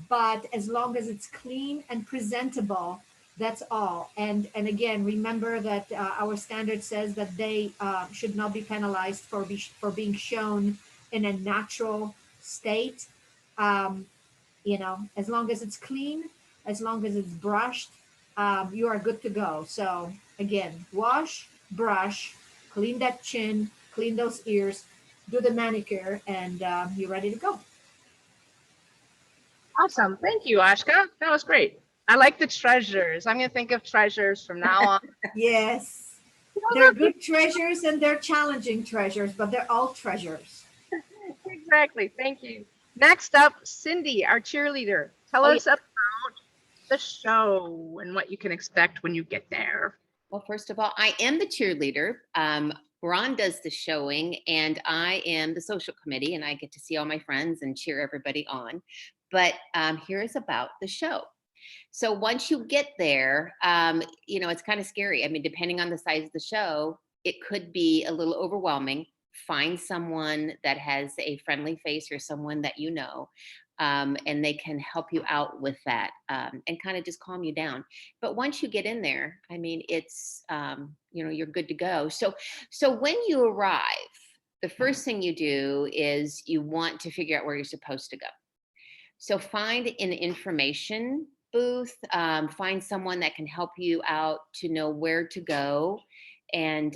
but as long as it's clean and presentable, that's all. And again, remember that our standard says that they should not be penalized for being shown in a natural state. You know, as long as it's clean, as long as it's brushed, you are good to go. So again, wash, brush, clean that chin, clean those ears, do the manicure, and you're ready to go. Awesome. Thank you, Ashka. That was great. I like the treasures. I'm going to think of treasures from now on. Yes, they're good treasures and they're challenging treasures, but they're all treasures. Exactly. Thank you. Next up, Cindy, our cheerleader. Tell Oh, yeah. us about the show and what you can expect when you get there. Well, first of all, I am the cheerleader. Ron does the showing, and I am the social committee, and I get to see all my friends and cheer everybody on. But here's about the show. So once you get there, you know, it's kind of scary. I mean, depending on the size of the show, it could be a little overwhelming. Find someone that has a friendly face or someone that you know, and they can help you out with that, and kind of just calm you down. But once you get in there, I mean, it's you know, you're good to go. So when you arrive, the first thing you do is you want to figure out where you're supposed to go. So find an information booth, find someone that can help you out to know where to go. And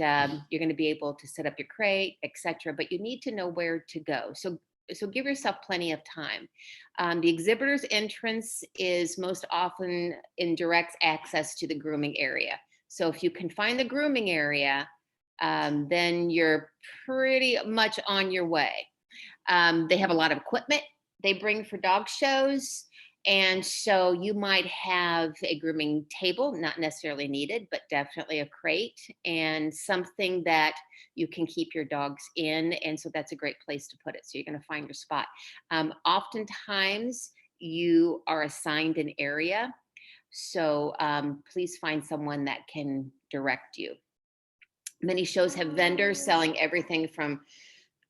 you're going to be able to set up your crate, etc. But you need to know where to go. So give yourself plenty of time. The exhibitor's entrance is most often in direct access to the grooming area. So if you can find the grooming area, then you're pretty much on your way. They have a lot of equipment they bring for dog shows. And so you might have a grooming table, not necessarily needed, but definitely a crate and something that you can keep your dogs in. And so that's a great place to put it. So you're going to find your spot. Oftentimes you are assigned an area. So please find someone that can direct you. Many shows have vendors selling everything from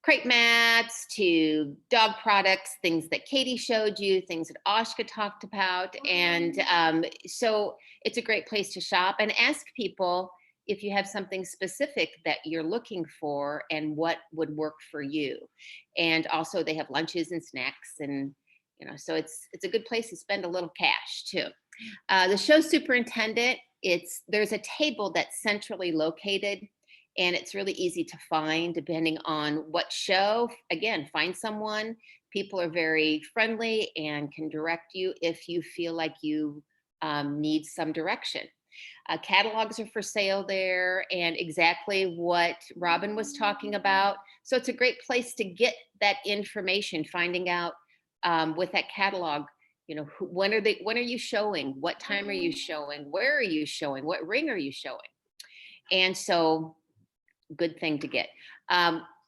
crate mats to dog products, things that Katie showed you, things that Ashka talked about. And so it's a great place to shop and ask people if you have something specific that you're looking for and what would work for you. And also they have lunches and snacks, and you know, so it's a good place to spend a little cash too. The show superintendent, there's a table that's centrally located, and it's really easy to find depending on what show. Again, find someone. People are very friendly and can direct you if you feel like you need some direction. Catalogs are for sale there, and exactly what Robin was talking about. So it's a great place to get that information, finding out with that catalog, you know, when are you showing? What time are you showing? Where are you showing? What ring are you showing? And so good thing to get.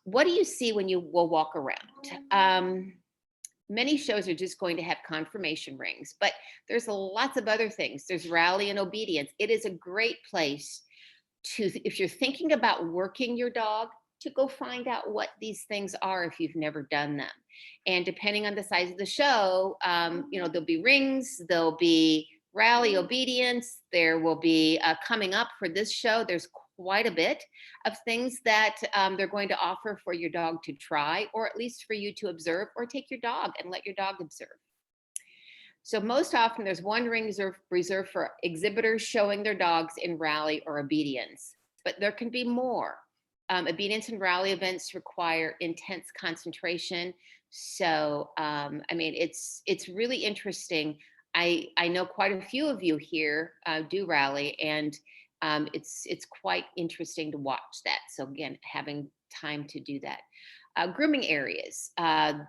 What do you see when you will walk around? Many shows are just going to have confirmation rings, but there's lots of other things. There's rally and obedience. It is a great place to, if you're thinking about working your dog, to go find out what these things are if you've never done them. And depending on the size of the show, you know, there'll be rings, there'll be rally obedience, there will be coming up for this show, there's quite a bit of things that they're going to offer for your dog to try, or at least for you to observe, or take your dog and let your dog observe. So most often there's one ring reserved for exhibitors showing their dogs in rally or obedience, but there can be more. Obedience and rally events require intense concentration. So, I mean, it's really interesting. I know quite a few of you here do rally, and it's quite interesting to watch that. So again, having time to do that. Grooming areas,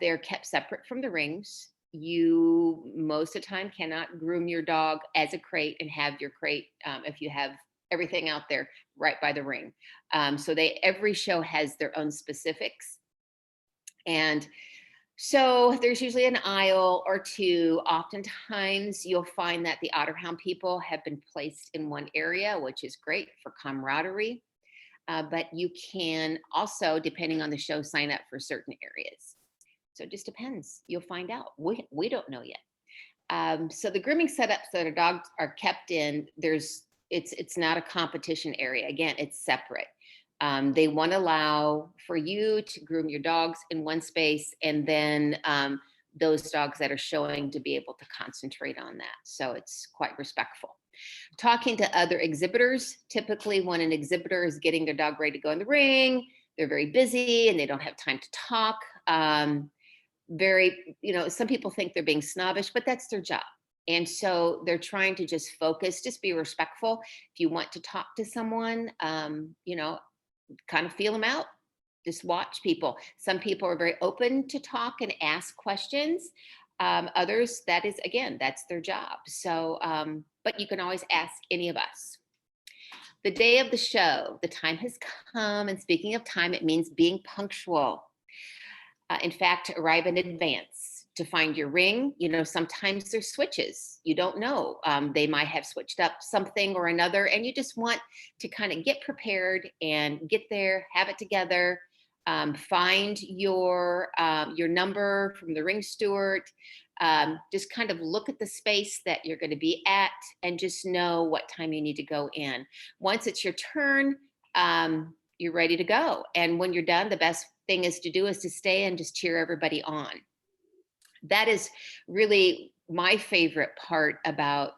they're kept separate from the rings. You most of the time cannot groom your dog as a crate and have your crate if you have everything out there right by the ring. So every show has their own specifics. And so there's usually an aisle or two. Oftentimes you'll find that the Otterhound people have been placed in one area, which is great for camaraderie. But you can also, depending on the show, sign up for certain areas. So it just depends. You'll find out. We don't know yet. So the grooming setups that our dogs are kept in, it's not a competition area. Again, it's separate. They want to allow for you to groom your dogs in one space, and then those dogs that are showing to be able to concentrate on that. So it's quite respectful. Talking to other exhibitors, typically when an exhibitor is getting their dog ready to go in the ring, they're very busy and they don't have time to talk. Some people think they're being snobbish, but that's their job. And so they're trying to just focus, just be respectful. If you want to talk to someone, kind of feel them out. Just watch people. Some people are very open to talk and ask questions. Others, that's their job. So, but you can always ask any of us. The day of the show, the time has come. And speaking of time, it means being punctual. In fact, arrive in advance to find your ring. Sometimes there's switches. You don't know. They might have switched up something or another, and you just want to kind of get prepared and get there, have it together. Find your number from the ring steward. Just kind of look at the space that you're going to be at and just know what time you need to go in. Once it's your turn, you're ready to go. And when you're done, the best thing is to stay and just cheer everybody on. That is really my favorite part about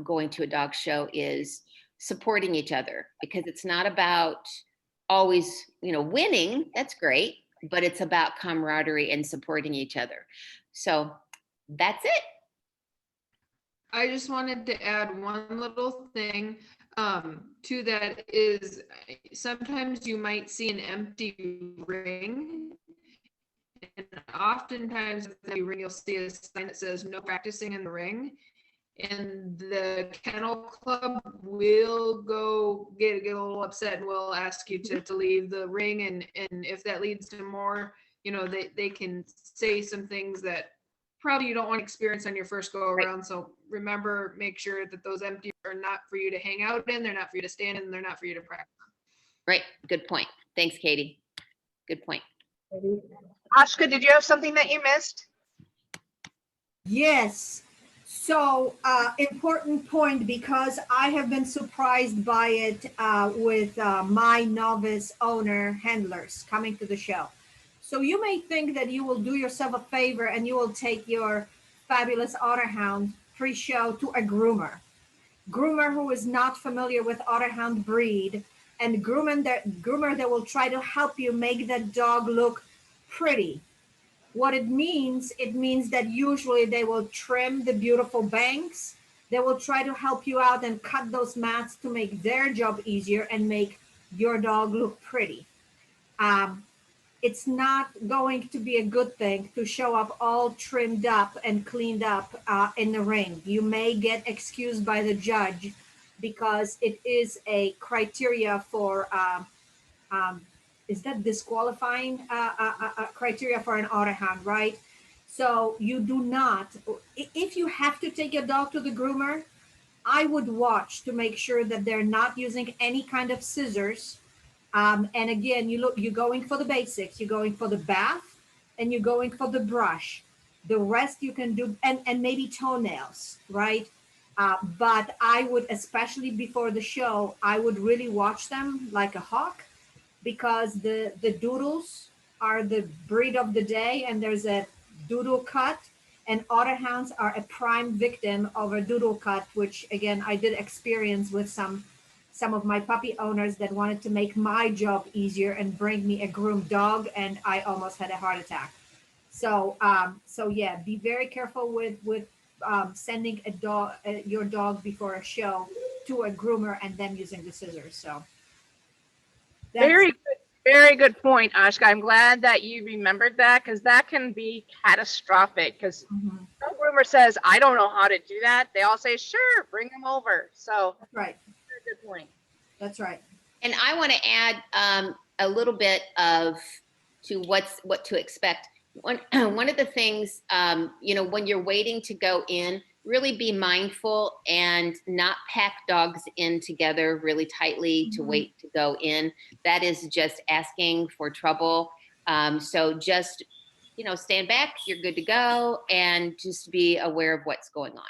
going to a dog show, is supporting each other, because it's not about always, winning. That's great, but it's about camaraderie and supporting each other. So that's it. I just wanted to add one little thing to that is sometimes you might see an empty ring. And oftentimes with the ring, you'll see a sign that says no practicing in the ring. And the kennel club will go get a little upset and will ask you to leave the ring. And if that leads to more, they can say some things that probably you don't want to experience on your first go around. Right. So remember, make sure that those empty are not for you to hang out in. They're not for you to stand in. And they're not for you to practice. Right. Good point. Thanks, Katie. Good point. Ashka, did you have something that you missed? Yes. So important point, because I have been surprised by it with my novice owner handlers coming to the show. So you may think that you will do yourself a favor and you will take your fabulous Otterhound pre-show to a groomer who is not familiar with Otterhound breed, and groomer that will try to help you make that dog look pretty. What it means that usually they will trim the beautiful bangs. They will try to help you out and cut those mats to make their job easier and make your dog look pretty. It's not going to be a good thing to show up all trimmed up and cleaned up in the ring. You may get excused by the judge because it is a criteria for is that disqualifying criteria for an Otterhound, right? So you do not, if you have to take your dog to the groomer, I would watch to make sure that they're not using any kind of scissors. And again, you're going for the basics. You're going for the bath and you're going for the brush. The rest you can do, and maybe toenails, right? But I would, especially before the show, I would really watch them like a hawk, because the doodles are the breed of the day, and there's a doodle cut, and Otterhounds are a prime victim of a doodle cut, which again, I did experience with some of my puppy owners that wanted to make my job easier and bring me a groomed dog, and I almost had a heart attack. So yeah, be very careful with sending your dog before a show to a groomer and then using the scissors. So very good point, Ashka. I'm glad that you remembered that, because that can be catastrophic. Because no groomer says, I don't know how to do that. They all say, sure, bring them over. So that's right. Good point. That's right. And I want to add a little bit to what to expect. One of the things, when you're waiting to go in, really be mindful and not pack dogs in together really tightly to wait to go in. That is just asking for trouble. So just, stand back, you're good to go, and just be aware of what's going on.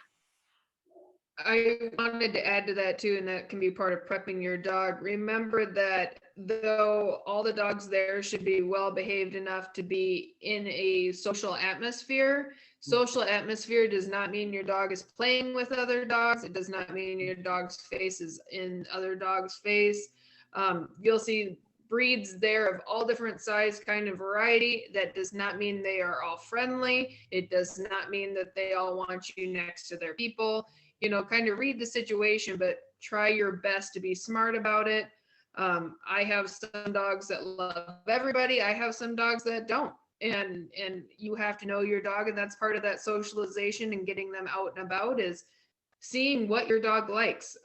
I wanted to add to that too, and that can be part of prepping your dog. Remember that though all the dogs there should be well behaved enough to be in a social atmosphere, social atmosphere does not mean your dog is playing with other dogs. It does not mean your dog's face is in other dogs' face. You'll see breeds there of all different size, kind of variety. That does not mean they are all friendly. It does not mean that they all want you next to their people. You know, kind of read the situation, but try your best to be smart about it. I have some dogs that love everybody. I have some dogs that don't. And you have to know your dog, and that's part of that socialization and getting them out and about is seeing what your dog likes.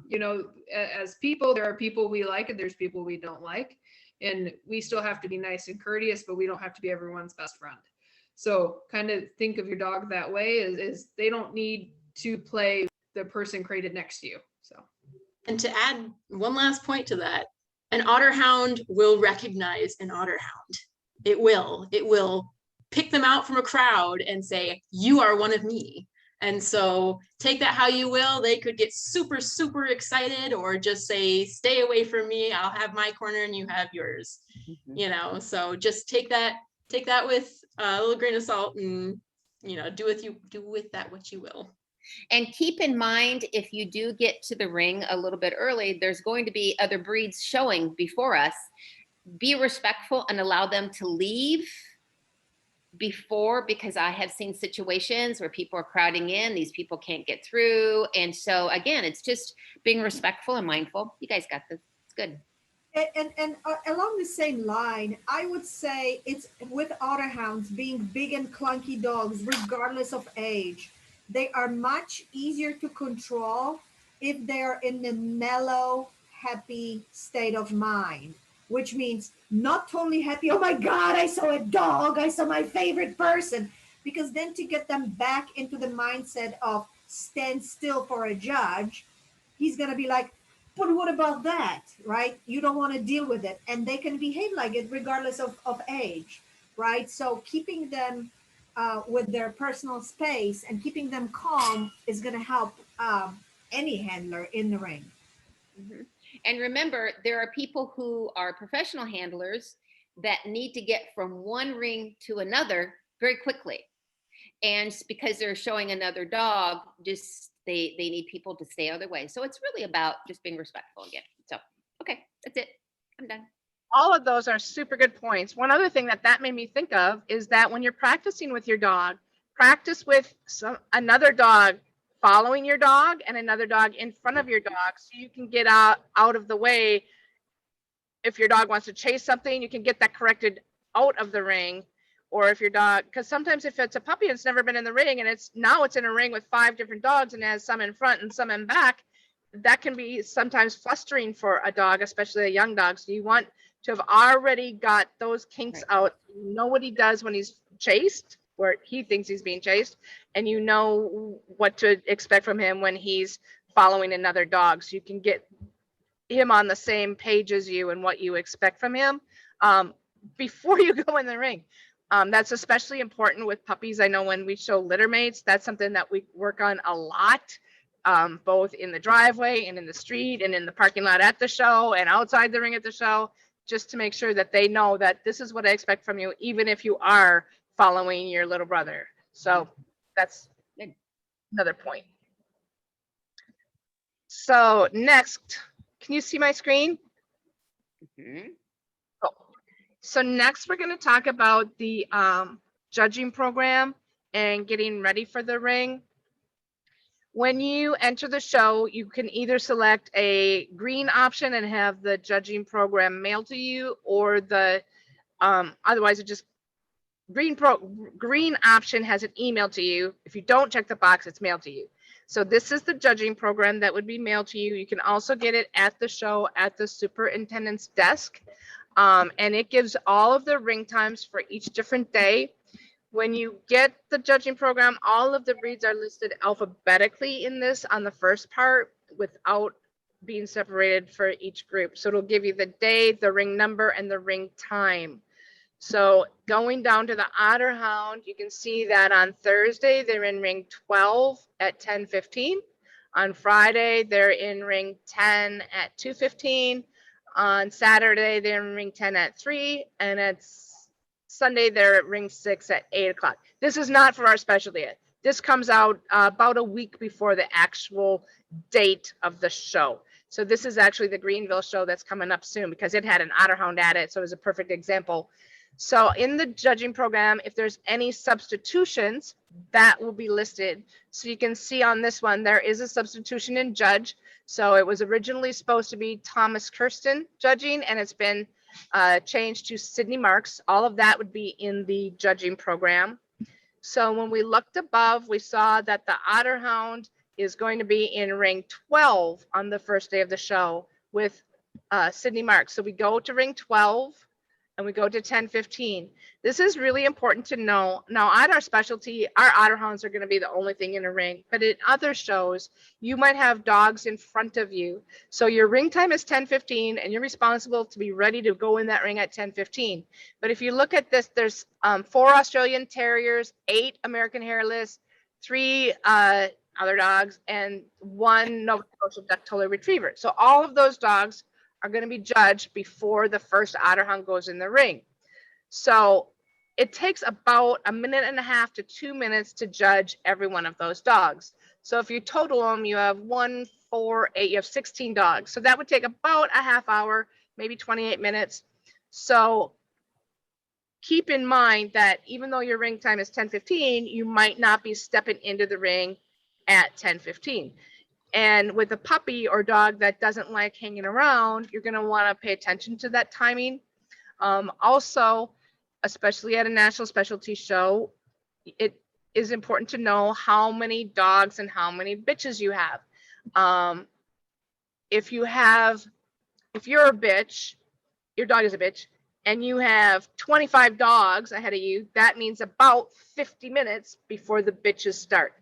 You know, as people, there are people we like and there's people we don't like. And we still have to be nice and courteous, but we don't have to be everyone's best friend. So kind of think of your dog that way is they don't need to play the person created next to you. So. And to add one last point to that, an Otterhound will recognize an Otterhound. It will pick them out from a crowd and say, you are one of me. And so take that how you will. They could get super, super excited or just say, stay away from me. I'll have my corner and you have yours. You know, so just take that with a little grain of salt and, you know, do with that what you will. And keep in mind, if you do get to the ring a little bit early, there's going to be other breeds showing before us. Be respectful and allow them to leave before, because I have seen situations where people are crowding in, these people can't get through. And so again, it's just being respectful and mindful. You guys got this. It's good. And along the same line, I would say it's with Otterhounds being big and clunky dogs, regardless of age, they are much easier to control if they're in the mellow, happy state of mind, which means not totally happy. Oh my God, I saw a dog. I saw my favorite person. Because then to get them back into the mindset of stand still for a judge, he's going to be like, but what about that, right? You don't want to deal with it. And they can behave like it regardless of age, right? So keeping them with their personal space and keeping them calm is going to help any handler in the ring. Mm-hmm. And remember, there are people who are professional handlers that need to get from one ring to another very quickly. And because they're showing another dog, just they need people to stay out of their way. So it's really about just being respectful again. So, okay, that's it. I'm done. All of those are super good points. One other thing that made me think of is that when you're practicing with your dog, practice with another dog following your dog and another dog in front of your dog, so you can get out of the way. If your dog wants to chase something, you can get that corrected out of the ring. Or if your dog, because sometimes if it's a puppy and it's never been in the ring and it's in a ring with 5 different dogs and has some in front and some in back, that can be sometimes frustrating for a dog, especially a young dog. So you want to have already got those kinks out. You know what he does when he's chased, where he thinks he's being chased, and you know what to expect from him when he's following another dog. So you can get him on the same page as you and what you expect from him before you go in the ring. That's especially important with puppies. I know when we show litter mates, that's something that we work on a lot, both in the driveway and in the street and in the parking lot at the show and outside the ring at the show, just to make sure that they know that this is what I expect from you, even if you are following your little brother. So that's another point. So next, can you see my screen? Mm-hmm. So next we're going to talk about the judging program and getting ready for the ring. When you enter the show, you can either select a green option and have the judging program mailed to you, or the otherwise it just green option has it emailed to you. If you don't check the box, it's mailed to you. So this is the judging program that would be mailed to you. You can also get it at the show at the superintendent's desk. And it gives all of the ring times for each different day. When you get the judging program, all of the breeds are listed alphabetically in this on the first part without being separated for each group. So it'll give you the day, the ring number, and the ring time. So going down to the Otterhound, you can see that on Thursday, they're in ring 12 at 10:15. On Friday, they're in ring 10 at 2:15. On Saturday, they're in ring 10 at 3. And it's Sunday, they're at ring 6 at 8 o'clock. This is not for our specialty yet. This comes out about a week before the actual date of the show. So this is actually the Greenville show that's coming up soon because it had an Otterhound at it. So it was a perfect example. So in the judging program, if there's any substitutions, that will be listed. So you can see on this one, there is a substitution in judge. So it was originally supposed to be Thomas Kirsten judging, and it's been changed to Sydney Marks. All of that would be in the judging program. So when we looked above, we saw that the Otterhound is going to be in ring 12 on the first day of the show with Sydney Marks. So we go to ring 12 and we go to 10:15. This is really important to know. Now at our specialty, our Otterhounds are going to be the only thing in a ring, but in other shows, you might have dogs in front of you. So your ring time is 10:15 and you're responsible to be ready to go in that ring at 10:15. But if you look at this, there's 4 Australian Terriers, 8 American Hairless, 3 other dogs, and 1 Nova Scotia Duck-Toller Retriever. So all of those dogs are going to be judged before the first Otterhound goes in the ring. So it takes about 1.5 to 2 minutes to judge every one of those dogs. So if you total them, you have 1, 4, 8, you have 16 dogs. So that would take about a half hour, maybe 28 minutes. So keep in mind that even though your ring time is 10:15, you might not be stepping into the ring at 10:15. And with a puppy or dog that doesn't like hanging around, you're going to want to pay attention to that timing. Also, especially at a national specialty show, it is important to know how many dogs and how many bitches you have. If you're a bitch, your dog is a bitch, and you have 25 dogs ahead of you, that means about 50 minutes before the bitches start.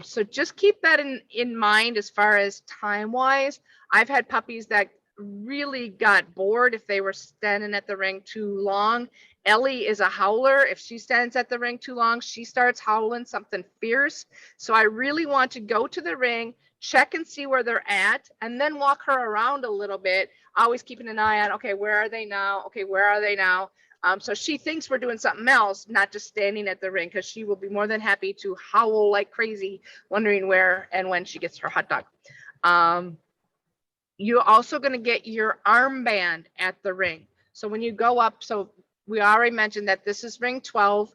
So just keep that in mind as far as time wise. I've had puppies that really got bored if they were standing at the ring too long. Ellie is a howler. If she stands at the ring too long, she starts howling something fierce. So I really want to go to the ring, check and see where they're at, and then walk her around a little bit, always keeping an eye on, okay, where are they now? Okay, where are they now? So she thinks we're doing something else, not just standing at the ring, because she will be more than happy to howl like crazy, wondering where and when she gets her hot dog. You're also going to get your armband at the ring. So when you go up, so we already mentioned that this is ring 12.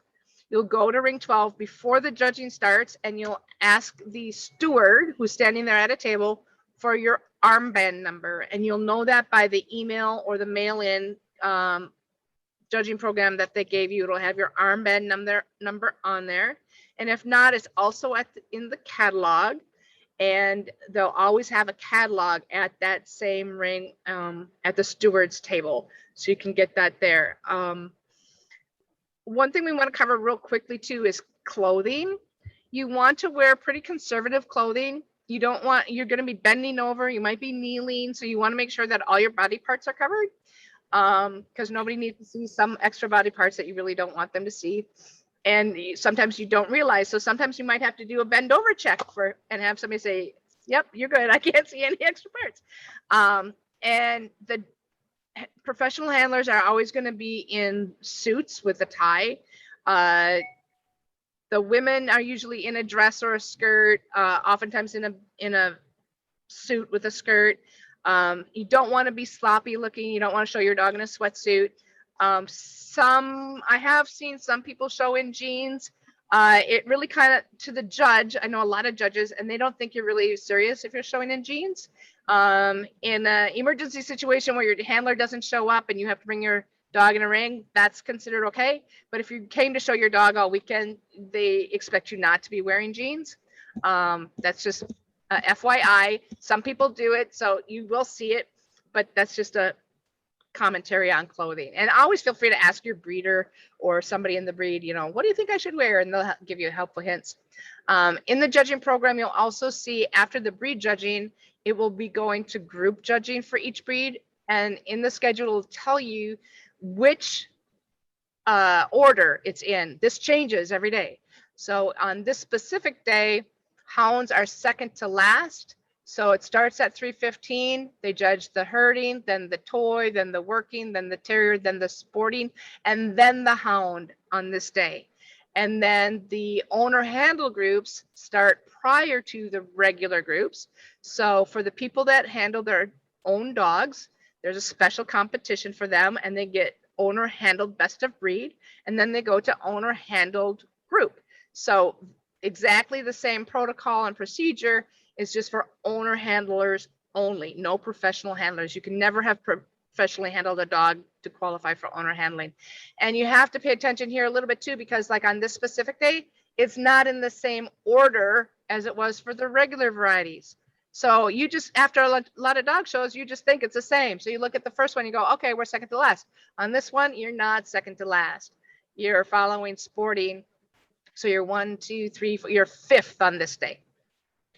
You'll go to ring 12 before the judging starts, and you'll ask the steward who's standing there at a table for your armband number. And you'll know that by the email or the mail-in judging program that they gave you. It'll have your armband number on there. And if not, it's also in the catalog. And they'll always have a catalog at that same ring at the steward's table. So you can get that there. One thing we want to cover real quickly too is clothing. You want to wear pretty conservative clothing. You're going to be bending over. You might be kneeling. So you want to make sure that all your body parts are covered. Because nobody needs to see some extra body parts that you really don't want them to see. And sometimes you don't realize. So sometimes you might have to do a bend over check and have somebody say, yep, you're good. I can't see any extra parts. And the professional handlers are always going to be in suits with a tie. The women are usually in a dress or a skirt, oftentimes in a suit with a skirt. You don't want to be sloppy looking. You don't want to show your dog in a sweatsuit. I have seen some people show in jeans. It really kind of, to the judge, I know a lot of judges, and they don't think you're really serious if you're showing in jeans. In an emergency situation where your handler doesn't show up and you have to bring your dog in a ring, that's considered okay. But if you came to show your dog all weekend, they expect you not to be wearing jeans. That's just FYI. Some people do it, so you will see it, but that's just a commentary on clothing. And always feel free to ask your breeder or somebody in the breed, what do you think I should wear? And they'll give you helpful hints. In the judging program, you'll also see after the breed judging, it will be going to group judging for each breed. And in the schedule, it'll tell you which order it's in. This changes every day. So on this specific day, Hounds are second to last. So it starts at 3:15. They judge the herding, then the toy, then the working, then the terrier, then the sporting, and then the hound on this day. And then the owner handle groups start prior to the regular groups. So for the people that handle their own dogs, there's a special competition for them, and they get owner handled best of breed, and then they go to owner handled group. So exactly the same protocol and procedure is just for owner handlers only, no professional handlers. You can never have professionally handled a dog to qualify for owner handling. And you have to pay attention here a little bit too, because like on this specific day, it's not in the same order as it was for the regular varieties. So you just, after a lot of dog shows, you just think it's the same. So you look at the first one, you go, okay, we're second to last. On this one, you're not second to last. You're following sporting. So you're 1, 2, 3, 4, you're fifth on this day.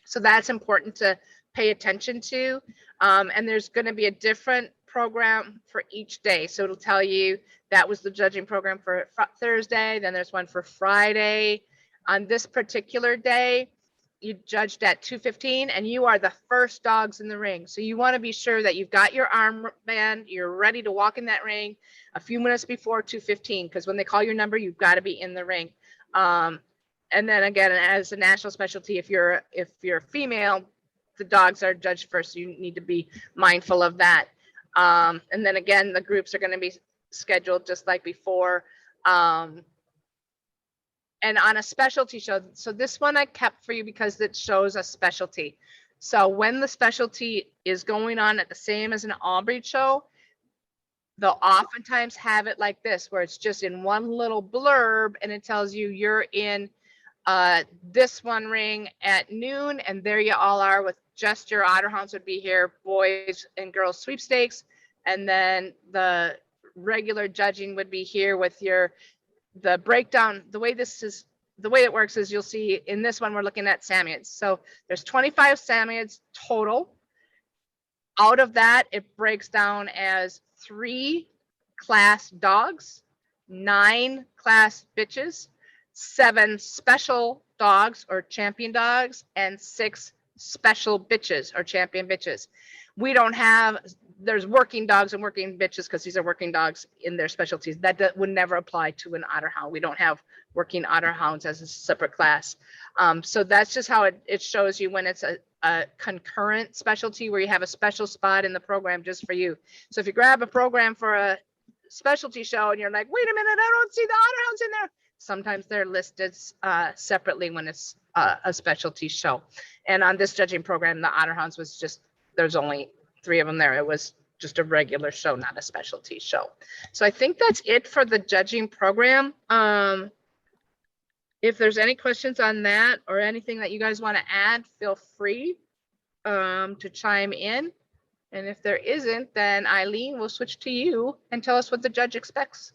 So that's important to pay attention to. And there's going to be a different program for each day. So it'll tell you that was the judging program for Thursday. Then there's one for Friday. On this particular day, you judged at 2:15 and you are the first dogs in the ring. So you want to be sure that you've got your armband, you're ready to walk in that ring a few minutes before 2:15, because when they call your number, you've got to be in the ring. And then again, as a national specialty, if you're female, the dogs are judged first. So you need to be mindful of that. And then again, the groups are going to be scheduled just like before. And on a specialty show, so this one I kept for you because it shows a specialty. So when the specialty is going on at the same as an all-breed show, they'll oftentimes have it like this, where it's just in one little blurb and it tells you you're in this one ring at noon, and there you all are with just your Otterhounds would be here, boys and girls sweepstakes, and then the regular judging would be here with the breakdown. The way it works is you'll see in this one we're looking at Samoyeds. So there's 25 Samoyeds total. Out of that, it breaks down as 3 class dogs, 9 class bitches, 7 special dogs or champion dogs, and 6 special bitches or champion bitches. We don't have, there's working dogs and working bitches because these are working dogs in their specialties. That would never apply to an Otterhound. We don't have working Otterhounds as a separate class. So that's just how it shows you when it's a concurrent specialty where you have a special spot in the program just for you. So if you grab a program for a specialty show and you're like, wait a minute, I don't see the Otterhounds in there. Sometimes they're listed separately when it's a specialty show. And on this judging program, the Otterhounds was just, there's only 3 of them there. It was just a regular show, not a specialty show. So I think that's it for the judging program. If there's any questions on that or anything that you guys want to add, feel free to chime in. And if there isn't, then Eileen will switch to you and tell us what the judge expects.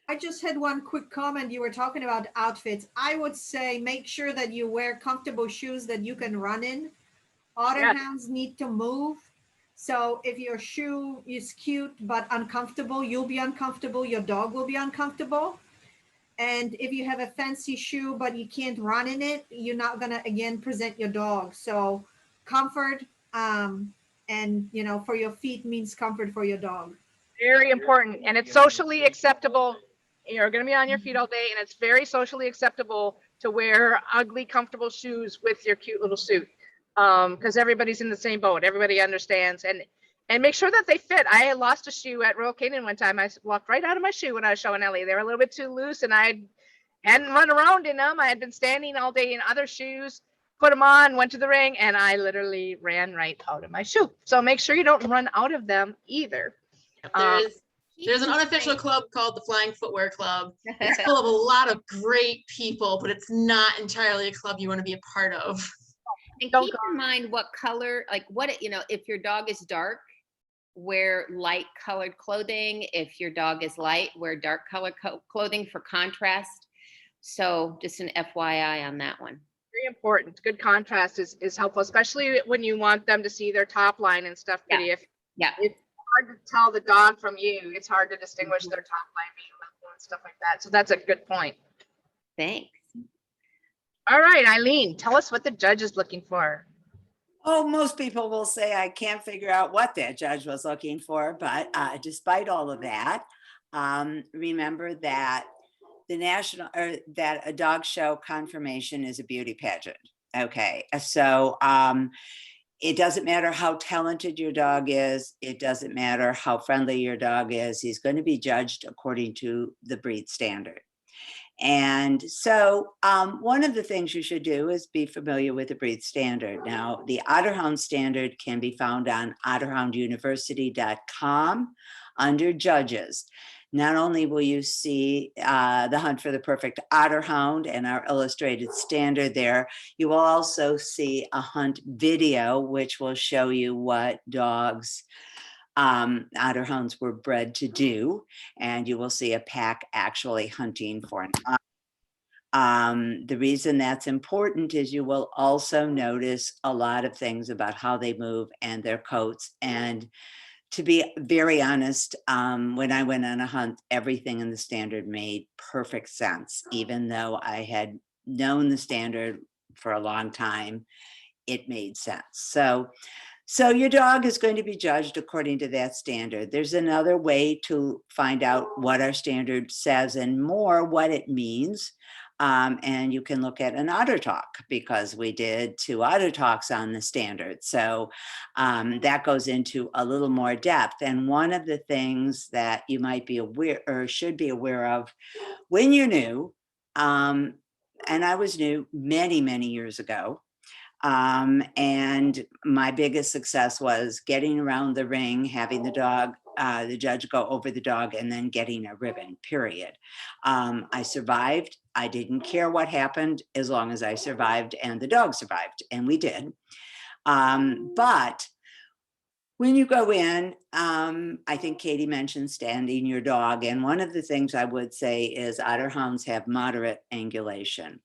I just had one quick comment. You were talking about outfits. I would say make sure that you wear comfortable shoes that you can run in. Otterhounds need to move. So if your shoe is cute but uncomfortable, you'll be uncomfortable. Your dog will be uncomfortable. And if you have a fancy shoe but you can't run in it, you're not gonna again present your dog. So comfort, and for your feet means comfort for your dog. Very important. And it's socially acceptable. You're going to be on your feet all day, and it's very socially acceptable to wear ugly, comfortable shoes with your cute little suit. Because everybody's in the same boat. Everybody understands. And make sure that they fit. I lost a shoe at Royal Canin one time. I walked right out of my shoe when I was showing Ellie. They were a little bit too loose, and I hadn't run around in them. I had been standing all day in other shoes, put them on, went to the ring, and I literally ran right out of my shoe. So make sure you don't run out of them either. There's an unofficial club called the Flying Footwear Club. It's full of a lot of great people, but it's not entirely a club you want to be a part of. And keep in mind what color, like if your dog is dark, wear light colored clothing. If your dog is light, wear dark colored clothing for contrast. So just an FYI on that one. Very important. Good contrast is helpful, especially when you want them to see their top line and stuff. Yeah. It's hard to tell the dog from you. It's hard to distinguish their top line being level and stuff like that. So that's a good point. Thanks. All right, Eileen, tell us what the judge is looking for. Oh, most people will say I can't figure out what that judge was looking for, but despite all of that, remember that the national or that a dog show conformation is a beauty pageant. Okay, so it doesn't matter how talented your dog is. It doesn't matter how friendly your dog is. He's going to be judged according to the breed standard. And so one of the things you should do is be familiar with the breed standard. Now, the Otterhound standard can be found on otterhounduniversity.com under judges. Not only will you see the hunt for the perfect Otterhound and our illustrated standard there, you will also see a hunt video, which will show you what dogs Otterhounds were bred to do, and you will see a pack actually hunting for an otter. The reason that's important is you will also notice a lot of things about how they move and their coats. And to be very honest, when I went on a hunt, everything in the standard made perfect sense. Even though I had known the standard for a long time, it made sense. So your dog is going to be judged according to that standard. There's another way to find out what our standard says and more what it means. And you can look at an OtterTalk because we did 2 OtterTalks on the standard. So that goes into a little more depth. And one of the things that you might be aware or should be aware of when you're new, and I was new many, many years ago, and my biggest success was getting around the ring, having the judge go over the dog, and then getting a ribbon, period. I survived. I didn't care what happened as long as I survived and the dog survived, and we did. But when you go in, I think Katie mentioned standing your dog. And one of the things I would say is Otterhounds have moderate angulation.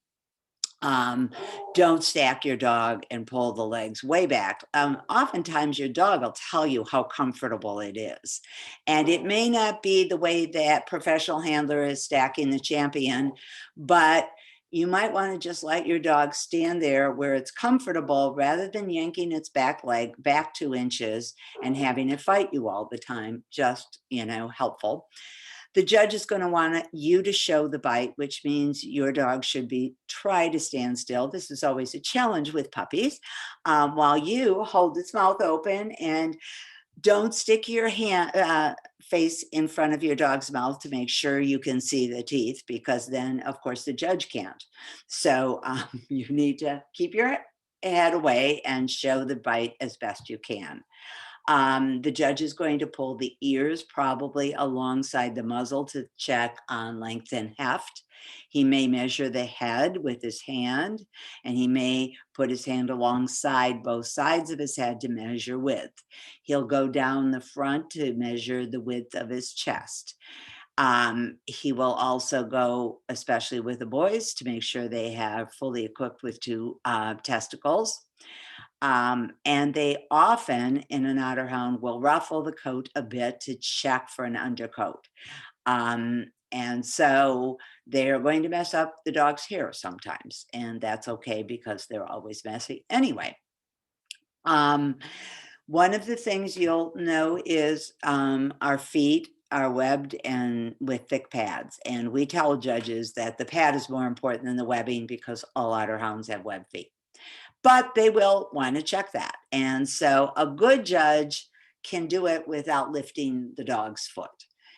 Don't stack your dog and pull the legs way back. Oftentimes your dog will tell you how comfortable it is. And it may not be the way that professional handler is stacking the champion, but you might want to just let your dog stand there where it's comfortable rather than yanking its back leg back 2 inches and having it fight you all the time. Just, helpful. The judge is going to want you to show the bite, which means your dog should try to stand still. This is always a challenge with puppies. While you hold its mouth open and don't stick your face in front of your dog's mouth to make sure you can see the teeth, because then, of course, the judge can't. So you need to keep your head away and show the bite as best you can. The judge is going to pull the ears probably alongside the muzzle to check on length and heft. He may measure the head with his hand, and he may put his hand alongside both sides of his head to measure width. He'll go down the front to measure the width of his chest. He will also go, especially with the boys, to make sure they have fully equipped with 2 testicles. And they often in an Otterhound will ruffle the coat a bit to check for an undercoat. And so they're going to mess up the dog's hair sometimes, and that's okay because they're always messy anyway. One of the things you'll know is our feet are webbed and with thick pads. And we tell judges that the pad is more important than the webbing because all Otterhounds have webbed feet. But they will want to check that. And so a good judge can do it without lifting the dog's foot.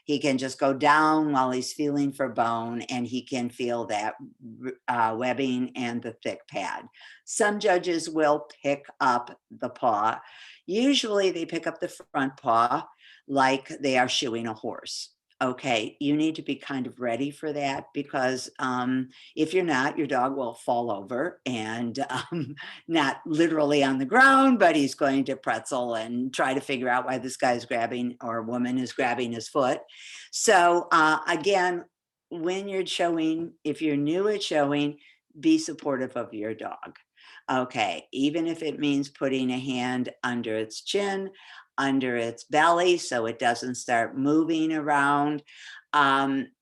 He can just go down while he's feeling for bone, and he can feel that webbing and the thick pad. Some judges will pick up the paw. Usually they pick up the front paw like they are shoeing a horse. Okay, you need to be kind of ready for that because if you're not, your dog will fall over and not literally on the ground, but he's going to pretzel and try to figure out why this guy's grabbing or woman is grabbing his foot. So again, when you're showing, if you're new at showing, be supportive of your dog. Okay, even if it means putting a hand under its chin, under its belly so it doesn't start moving around.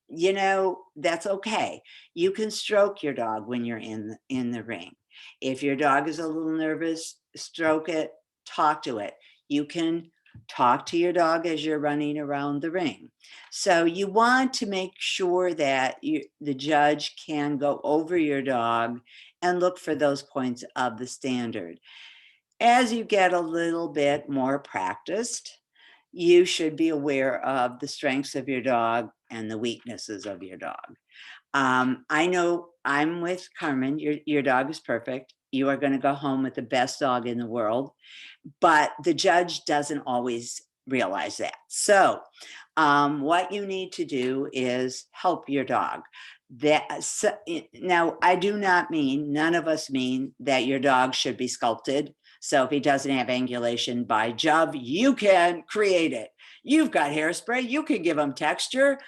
you know, that's okay. You can stroke your dog when you're in the ring. If your dog is a little nervous, stroke it, talk to it. You can talk to your dog as you're running around the ring. So you want to make sure that the judge can go over your dog and look for those points of the standard. As you get a little bit more practiced, you should be aware of the strengths of your dog and the weaknesses of your dog. I know I'm with Carmen. Your dog is perfect. You are going to go home with the best dog in the world, but the judge doesn't always realize that. So, what you need to do is help your dog. Now, I do not mean, none of us mean that your dog should be sculpted. So if he doesn't have angulation by Jove, you can create it. You've got hairspray, you can give him texture.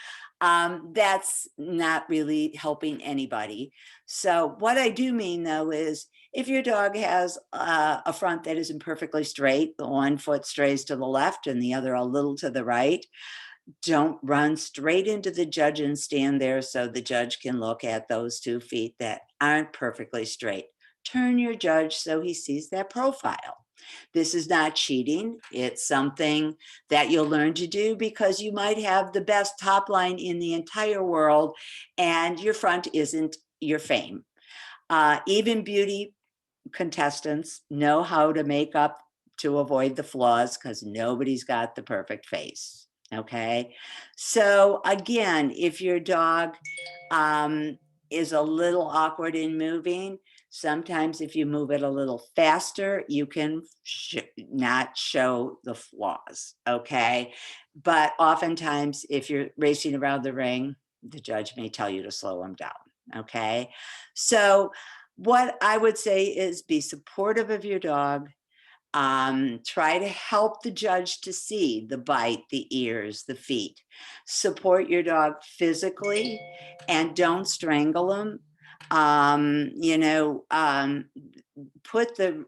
That's not really helping anybody. So what I do mean though is if your dog has a front that isn't perfectly straight, the one foot strays to the left and the other a little to the right, don't run straight into the judge and stand there so the judge can look at those 2 feet that aren't perfectly straight. Turn your judge so he sees that profile. This is not cheating. It's something that you'll learn to do because you might have the best top line in the entire world and your front isn't your fame. Even beauty contestants know how to make up to avoid the flaws because nobody's got the perfect face. Okay. So again, if your dog is a little awkward in moving, sometimes if you move it a little faster, you can not show the flaws. Okay. But oftentimes, if you're racing around the ring, the judge may tell you to slow him down. Okay. So what I would say is be supportive of your dog. Try to help the judge to see the bite, the ears, the feet. Support your dog physically and don't strangle him. Put the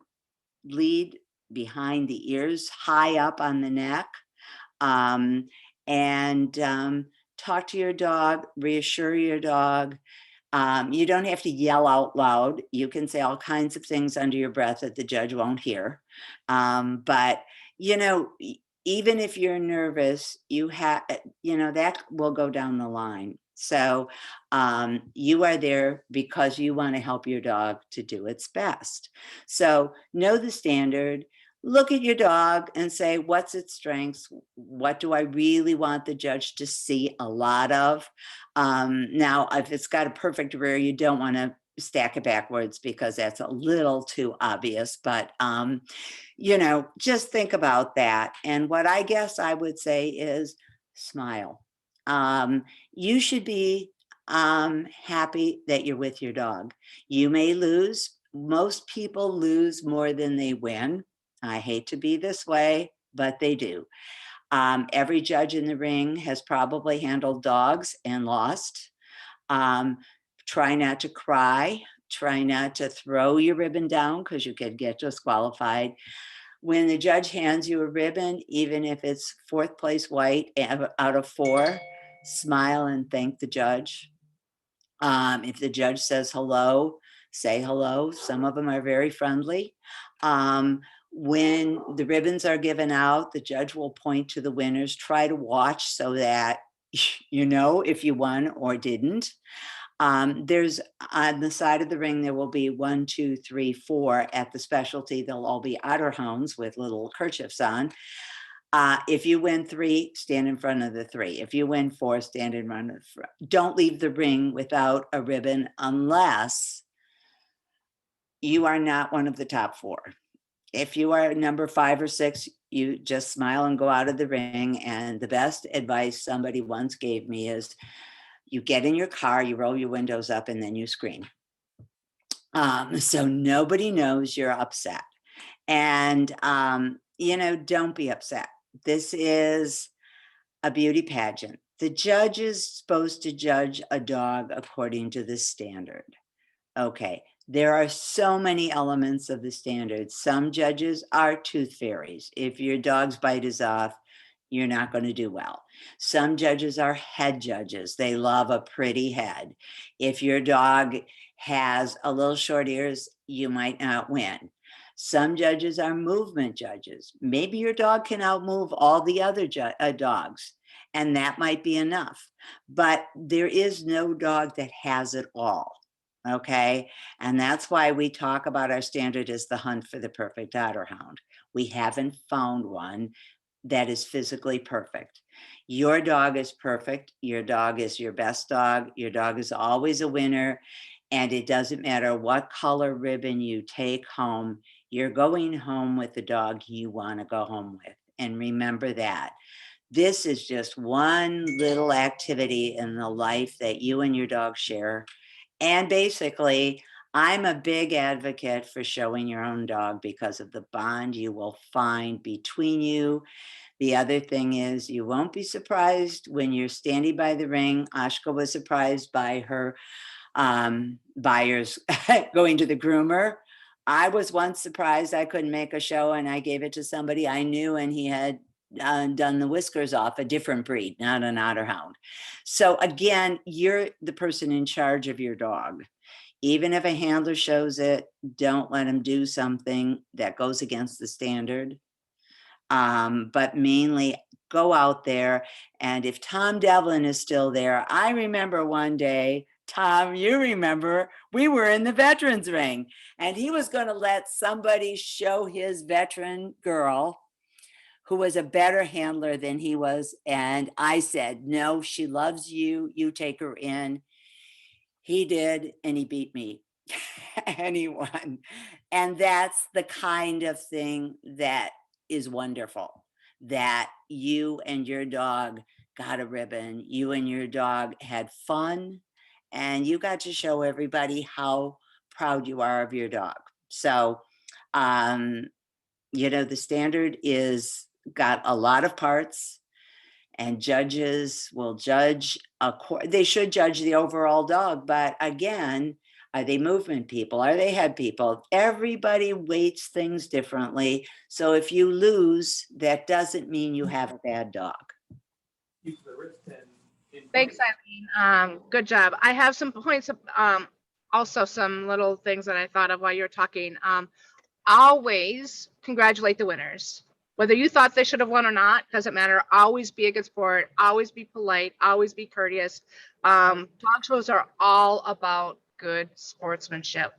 lead behind the ears, high up on the neck, and talk to your dog, reassure your dog. You don't have to yell out loud. You can say all kinds of things under your breath that the judge won't hear. But, even if you're nervous, that will go down the line. So you are there because you want to help your dog to do its best. So know the standard. Look at your dog and say, what's its strengths? What do I really want the judge to see a lot of? Now, if it's got a perfect rear, you don't want to stack it backwards because that's a little too obvious. But, just think about that. And what I guess I would say is smile. You should be happy that you're with your dog. You may lose. Most people lose more than they win. I hate to be this way, but they do. Every judge in the ring has probably handled dogs and lost. Try not to cry. Try not to throw your ribbon down because you could get disqualified. When the judge hands you a ribbon, even if it's 4th place white out of 4, smile and thank the judge. If the judge says hello, say hello. Some of them are very friendly. When the ribbons are given out, the judge will point to the winners. Try to watch so that you know if you won or didn't. There's on the side of the ring, there will be 1, 2, 3, 4 at the specialty. They'll all be Otterhounds with little kerchiefs on. If you win 3, stand in front of the 3. If you win 4, stand in front of the front. Don't leave the ring without a ribbon unless you are not one of the top 4. If you are number 5 or 6, you just smile and go out of the ring. And the best advice somebody once gave me is you get in your car, you roll your windows up, and then you scream. So nobody knows you're upset. And, don't be upset. This is a beauty pageant. The judge is supposed to judge a dog according to the standard. Okay. There are so many elements of the standard. Some judges are tooth fairies. If your dog's bite is off, you're not going to do well. Some judges are head judges. They love a pretty head. If your dog has a little short ears, you might not win. Some judges are movement judges. Maybe your dog can outmove all the other dogs, and that might be enough. But there is no dog that has it all. Okay. And that's why we talk about our standard as the hunt for the perfect Otterhound. We haven't found one that is physically perfect. Your dog is perfect. Your dog is your best dog. Your dog is always a winner. And it doesn't matter what color ribbon you take home, you're going home with the dog you want to go home with. And remember that. This is just one little activity in the life that you and your dog share. And basically, I'm a big advocate for showing your own dog because of the bond you will find between you. The other thing is, you won't be surprised when you're standing by the ring. Ashka was surprised by her buyers going to the groomer. I was once surprised I couldn't make a show, and I gave it to somebody I knew, and he had done the whiskers off a different breed, not an Otterhound. So again, you're the person in charge of your dog. Even if a handler shows it, don't let him do something that goes against the standard. But mainly go out there. And if Tom Devlin is still there, I remember one day, Tom, you remember, we were in the veterans ring and he was going to let somebody show his veteran girl who was a better handler than he was. And I said, no, she loves you. You take her in. He did, and he beat me. And he won. And that's the kind of thing that is wonderful, that you and your dog got a ribbon, you and your dog had fun, and you got to show everybody how proud you are of your dog. So, the standard is got a lot of parts, and judges will judge. They should judge the overall dog, but again, are they movement people? Are they head people? Everybody weights things differently. So if you lose, that doesn't mean you have a bad dog. Thanks, Eileen. Good job. I have some points, also some little things that I thought of while you were talking. Always congratulate the winners. Whether you thought they should have won or not, doesn't matter. Always be a good sport. Always be polite. Always be courteous. Dog shows are all about good sportsmanship.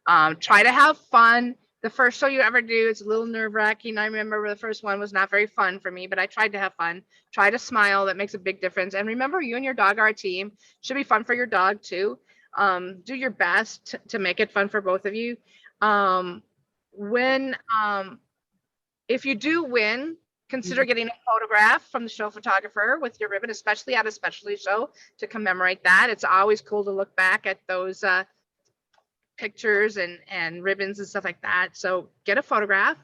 Try to have fun. The first show you ever do, it's a little nerve-wracking. I remember the first one was not very fun for me, but I tried to have fun. Try to smile. That makes a big difference. And remember, you and your dog are a team. Should be fun for your dog too. Do your best to make it fun for both of you. If you do win, consider getting a photograph from the show photographer with your ribbon, especially at a specialty show, to commemorate that. It's always cool to look back at those pictures and ribbons and stuff like that. So get a photograph.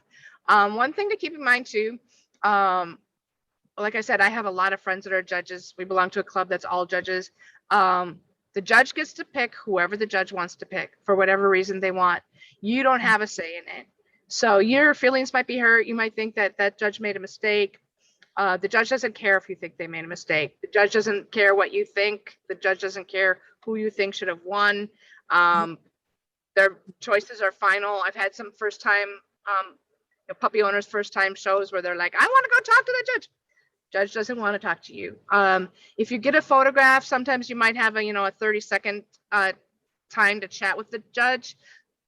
One thing to keep in mind too, like I said, I have a lot of friends that are judges. We belong to a club that's all judges. The judge gets to pick whoever the judge wants to pick for whatever reason they want. You don't have a say in it. So your feelings might be hurt. You might think that that judge made a mistake. The judge doesn't care if you think they made a mistake. The judge doesn't care what you think. The judge doesn't care who you think should have won. Their choices are final. I've had some first time puppy owners first time shows where they're like, I want to go talk to the judge. Judge doesn't want to talk to you. If you get a photograph, sometimes you might have a 30-second time to chat with the judge.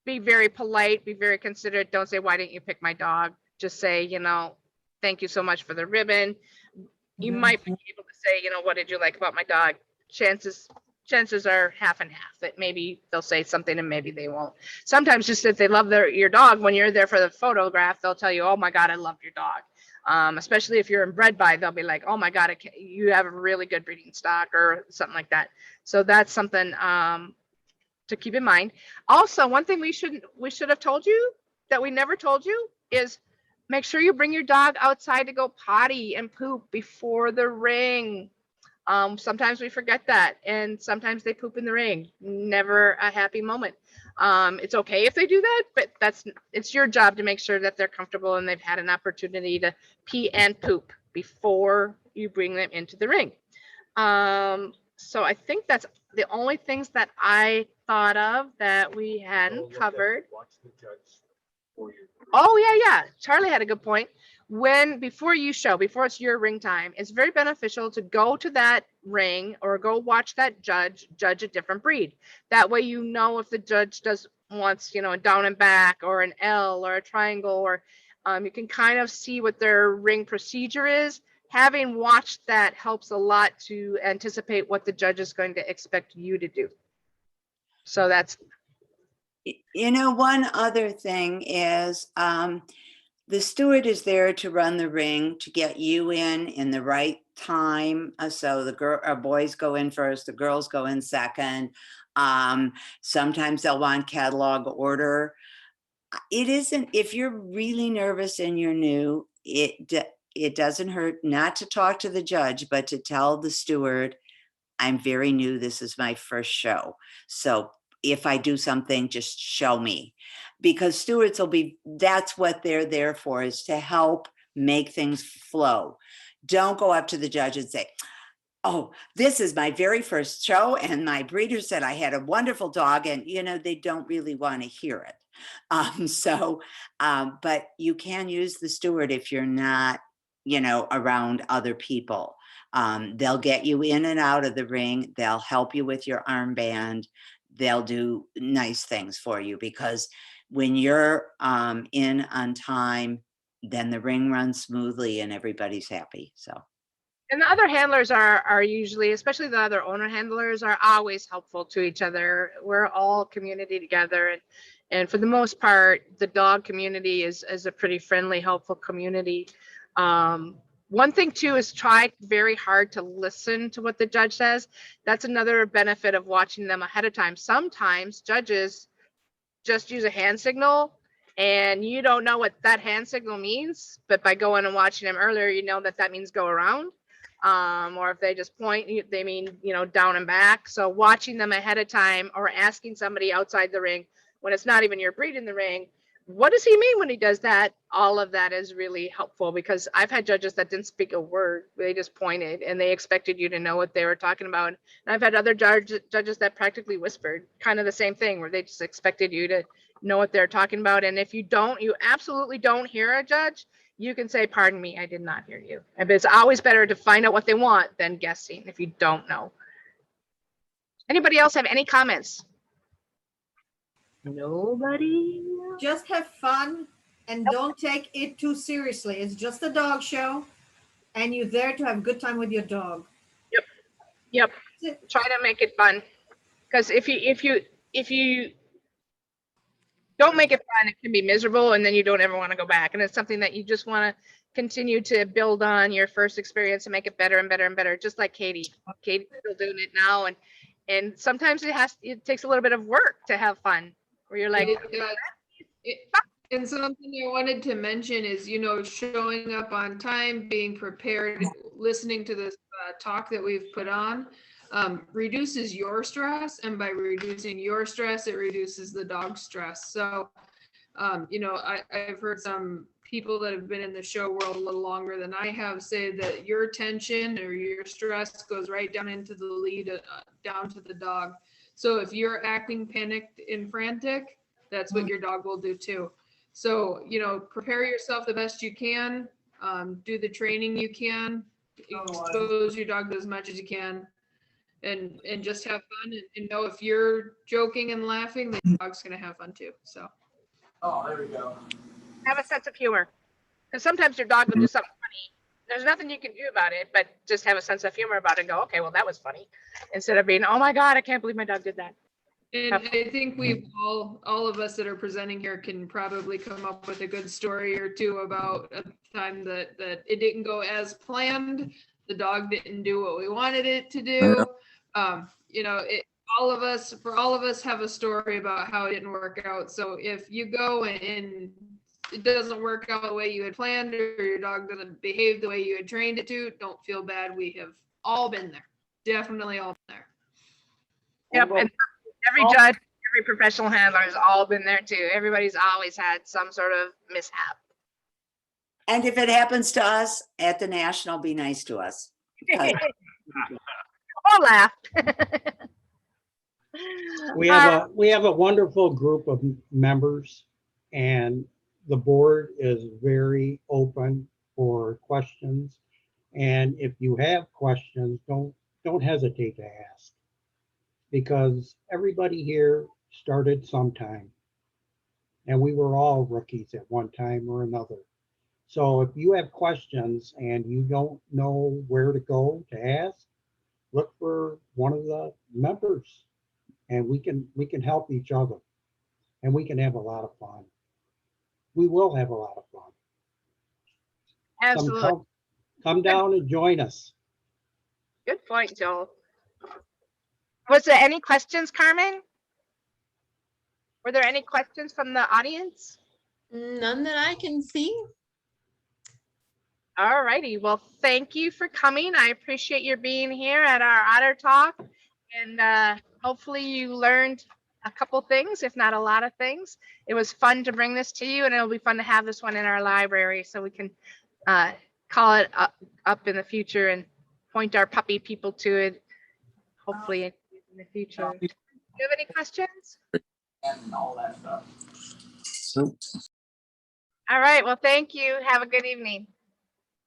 Be very polite, be very considerate. Don't say, why didn't you pick my dog? Just say, thank you so much for the ribbon. You might be able to say, what did you like about my dog? Chances are half and half, that maybe they'll say something and maybe they won't. Sometimes just if they love your dog, when you're there for the photograph, they'll tell you, oh my God, I love your dog. Especially if you're in bred by, they'll be like, oh my God, you have a really good breeding stock or something like that. So that's something to keep in mind. Also, one thing we should have told you that we never told you is make sure you bring your dog outside to go potty and poop before the ring. Sometimes we forget that, and sometimes they poop in the ring. Never a happy moment. It's okay if they do that, but it's your job to make sure that they're comfortable and they've had an opportunity to pee and poop before you bring them into the ring. So I think that's the only things that I thought of that we hadn't covered. Oh yeah. Charlie had a good point. Before it's your ring time, it's very beneficial to go to that ring or go watch that judge a different breed. That way, you know, if the judge wants, a down and back or an L or a triangle, or you can kind of see what their ring procedure is. Having watched that helps a lot to anticipate what the judge is going to expect you to do. So that's. One other thing is the steward is there to run the ring to get you in the right time. So the boys go in first, the girls go in second. Sometimes they'll want catalog order. It isn't, if you're really nervous and you're new, it doesn't hurt not to talk to the judge, but to tell the steward, I'm very new, this is my first show. So if I do something, just show me. Because stewards that's what they're there for, is to help make things flow. Don't go up to the judge and say, oh, this is my very first show and my breeder said I had a wonderful dog, and they don't really want to hear it. But you can use the steward if you're not, around other people. They'll get you in and out of the ring. They'll help you with your armband. They'll do nice things for you, because when you're in on time, then the ring runs smoothly and everybody's happy. So. And the other handlers are usually, especially the other owner handlers, are always helpful to each other. We're all community together, and for the most part, the dog community is a pretty friendly, helpful community. One thing too is try very hard to listen to what the judge says. That's another benefit of watching them ahead of time. Sometimes judges just use a hand signal and you don't know what that hand signal means, but by going and watching them earlier, you know that means go around. Or if they just point, they mean, down and back. So watching them ahead of time, or asking somebody outside the ring when it's not even your breed in the ring, what does he mean when he does that? All of that is really helpful, because I've had judges that didn't speak a word. They just pointed and they expected you to know what they were talking about. And I've had other judges that practically whispered, kind of the same thing, where they just expected you to know what they're talking about. And if you absolutely don't hear a judge, you can say, pardon me, I did not hear you. But it's always better to find out what they want than guessing if you don't know. Anybody else have any comments? Nobody? Just have fun and don't take it too seriously. It's just a dog show and you're there to have a good time with your dog. Yep. Try to make it fun. Because if you don't make it fun, it can be miserable, and then you don't ever want to go back. And it's something that you just want to continue to build on your first experience and make it better and better and better. Just like Katie. Katie's still doing it now, and sometimes it takes a little bit of work to have fun. Where you're like, and something I wanted to mention is, showing up on time, being prepared, listening to this talk that we've put on, reduces your stress, and by reducing your stress, it reduces the dog's stress. So, I've heard some people that have been in the show world a little longer than I have say that your tension or your stress goes right down into the lead, down to the dog. So if you're acting panicked and frantic, that's what your dog will do too. So, prepare yourself the best you can, do the training you can, expose your dog as much as you can, and just have fun, and know if you're joking and laughing, the dog's going to have fun too. So. Oh, there we go. have a sense of humor. Because sometimes your dog will do something funny. There's nothing you can do about it, but just have a sense of humor about it and go, okay, well, that was funny. Instead of being, oh my God, I can't believe my dog did that. And I think we've all of us that are presenting here can probably come up with a good story or two about a time that it didn't go as planned. The dog didn't do what we wanted it to do. All of us have a story about how it didn't work out. So if you go and it doesn't work out the way you had planned, or your dog doesn't behave the way you had trained it to, don't feel bad. We have all been there. Definitely all been there. Yep. And every judge, every professional handler has all been there too. Everybody's always had some sort of mishap. And if it happens to us at the national, be nice to us. 'Cause Or laugh. We have a wonderful group of members, and the board is very open for questions. And if you have questions, don't hesitate to ask, because everybody here started sometime, and we were all rookies at one time or another. So if you have questions and you don't know where to go to ask, look for one of the members, and we can help each other, and we can have a lot of fun. We will have a lot of fun. Absolutely. Come down and join us. Good point, Joel. Was there any questions, Carmen? Were there any questions from the audience? None that I can see. All righty. Well, thank you for coming. I appreciate your being here at our OtterTalk. And hopefully you learned a couple things, if not a lot of things. It was fun to bring this to you, and it'll be fun to have this one in our library so we can call it up in the future and point our puppy people to it, hopefully in the future. Do you have any questions? And all that stuff. All right. Well, thank you. Have a good evening.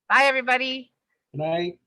Bye, everybody. Good night.